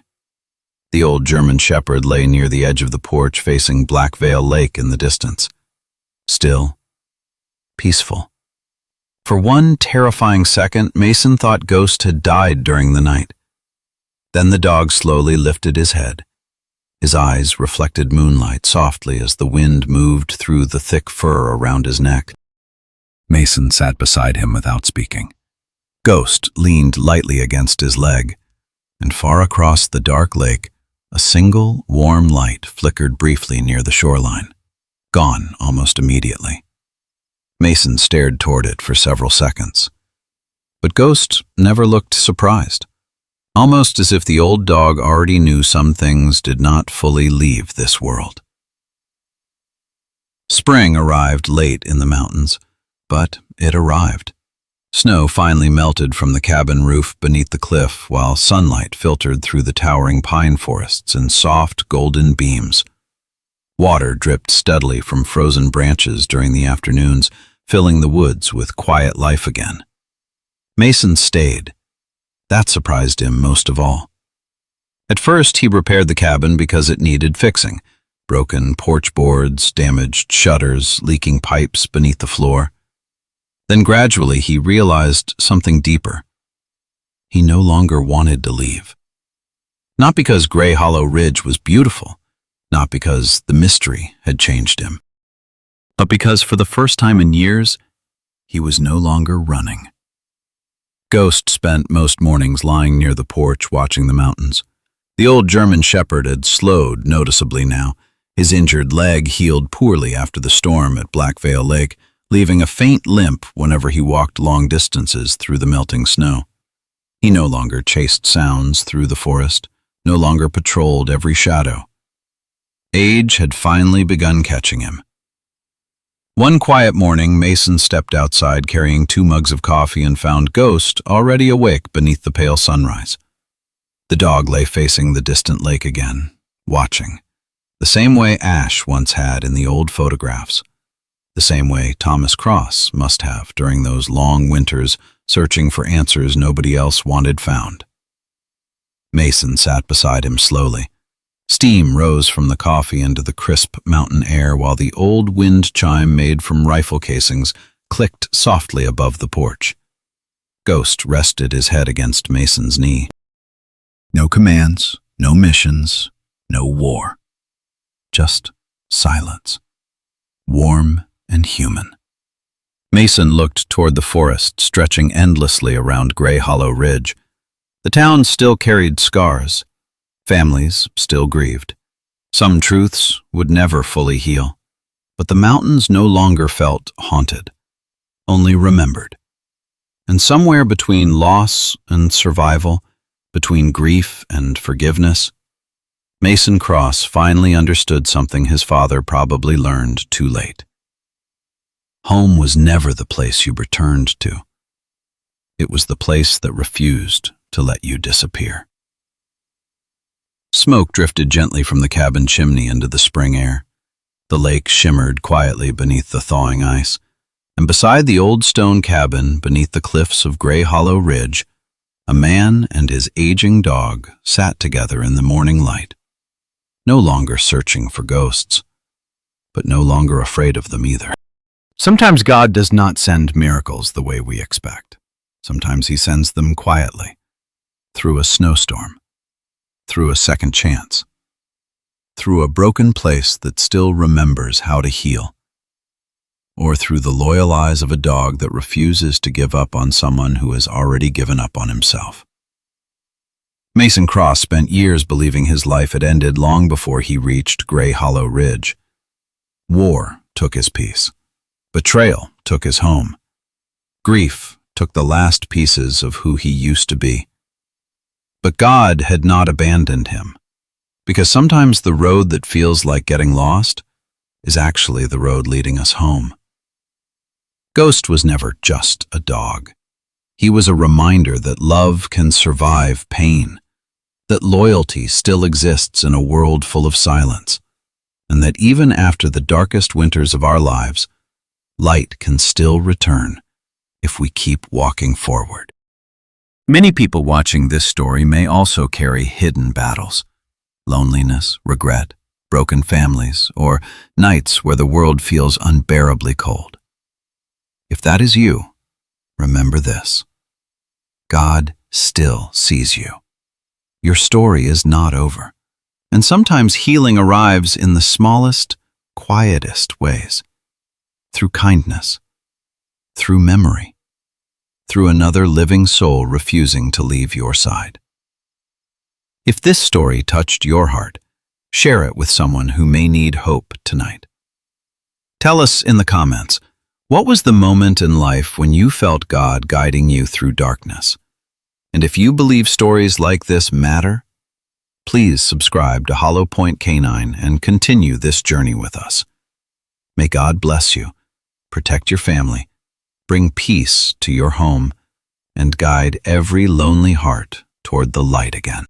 The old German shepherd lay near the edge of the porch facing Black Veil Lake in the distance. Still. Peaceful. For one terrifying second, Mason thought Ghost had died during the night. Then the dog slowly lifted his head. His eyes reflected moonlight softly as the wind moved through the thick fur around his neck. Mason sat beside him without speaking. Ghost leaned lightly against his leg, and far across the dark lake, a single, warm light flickered briefly near the shoreline, gone almost immediately. Mason stared toward it for several seconds. But Ghost never looked surprised, almost as if the old dog already knew some things did not fully leave this world. Spring arrived late in the mountains, but it arrived. Snow finally melted from the cabin roof beneath the cliff while sunlight filtered through the towering pine forests in soft, golden beams. Water dripped steadily from frozen branches during the afternoons, filling the woods with quiet life again. Mason stayed. That surprised him most of all. At first, he repaired the cabin because it needed fixing. Broken porch boards, damaged shutters, leaking pipes beneath the floor. Then gradually he realized something deeper. He no longer wanted to leave. Not because Gray Hollow Ridge was beautiful, not because the mystery had changed him, but because for the first time in years, he was no longer running. Ghost spent most mornings lying near the porch watching the mountains. The old German shepherd had slowed noticeably now. His injured leg healed poorly after the storm at Black Veil Lake, leaving a faint limp whenever he walked long distances through the melting snow. He no longer chased sounds through the forest, no longer patrolled every shadow. Age had finally begun catching him. One quiet morning, Mason stepped outside carrying 2 mugs of coffee and found Ghost already awake beneath the pale sunrise. The dog lay facing the distant lake again, watching, the same way Ash once had in the old photographs. The same way Thomas Cross must have during those long winters searching for answers nobody else wanted found. Mason sat beside him slowly. Steam rose from the coffee into the crisp mountain air while the old wind chime made from rifle casings clicked softly above the porch. Ghost rested his head against Mason's knee. No commands, no missions, no war. Just silence. Warm and human. Mason looked toward the forest stretching endlessly around Gray Hollow Ridge. The town still carried scars, Families still grieved. Some truths would never fully heal. But the mountains no longer felt haunted, only remembered. And somewhere between loss and survival, between grief and forgiveness, Mason Cross finally understood something his father probably learned too late. Home was never the place you returned to. It was the place that refused to let you disappear. Smoke drifted gently from the cabin chimney into the spring air. The lake shimmered quietly beneath the thawing ice, and beside the old stone cabin, beneath the cliffs of Gray Hollow Ridge, a man and his aging dog sat together in the morning light, no longer searching for ghosts, but no longer afraid of them either. Sometimes God does not send miracles the way we expect. Sometimes he sends them quietly, through a snowstorm, through a second chance, through a broken place that still remembers how to heal, or through the loyal eyes of a dog that refuses to give up on someone who has already given up on himself. Mason Cross spent years believing his life had ended long before he reached Gray Hollow Ridge. War took his peace. Betrayal took his home. Grief took the last pieces of who he used to be. But God had not abandoned him. Because sometimes the road that feels like getting lost is actually the road leading us home. Ghost was never just a dog. He was a reminder that love can survive pain, that loyalty still exists in a world full of silence, and that even after the darkest winters of our lives, light can still return if we keep walking forward. Many people watching this story may also carry hidden battles. Loneliness, regret, broken families, or nights where the world feels unbearably cold. If that is you, remember this: God still sees you. Your story is not over, and sometimes healing arrives in the smallest, quietest ways, through kindness, through memory, through another living soul refusing to leave your side. If this story touched your heart, share it with someone who may need hope tonight. Tell us in the comments, what was the moment in life when you felt God guiding you through darkness? And if you believe stories like this matter, please subscribe to Hollowpoint K9 and continue this journey with us. May God bless you, protect your family, bring peace to your home, and guide every lonely heart toward the light again.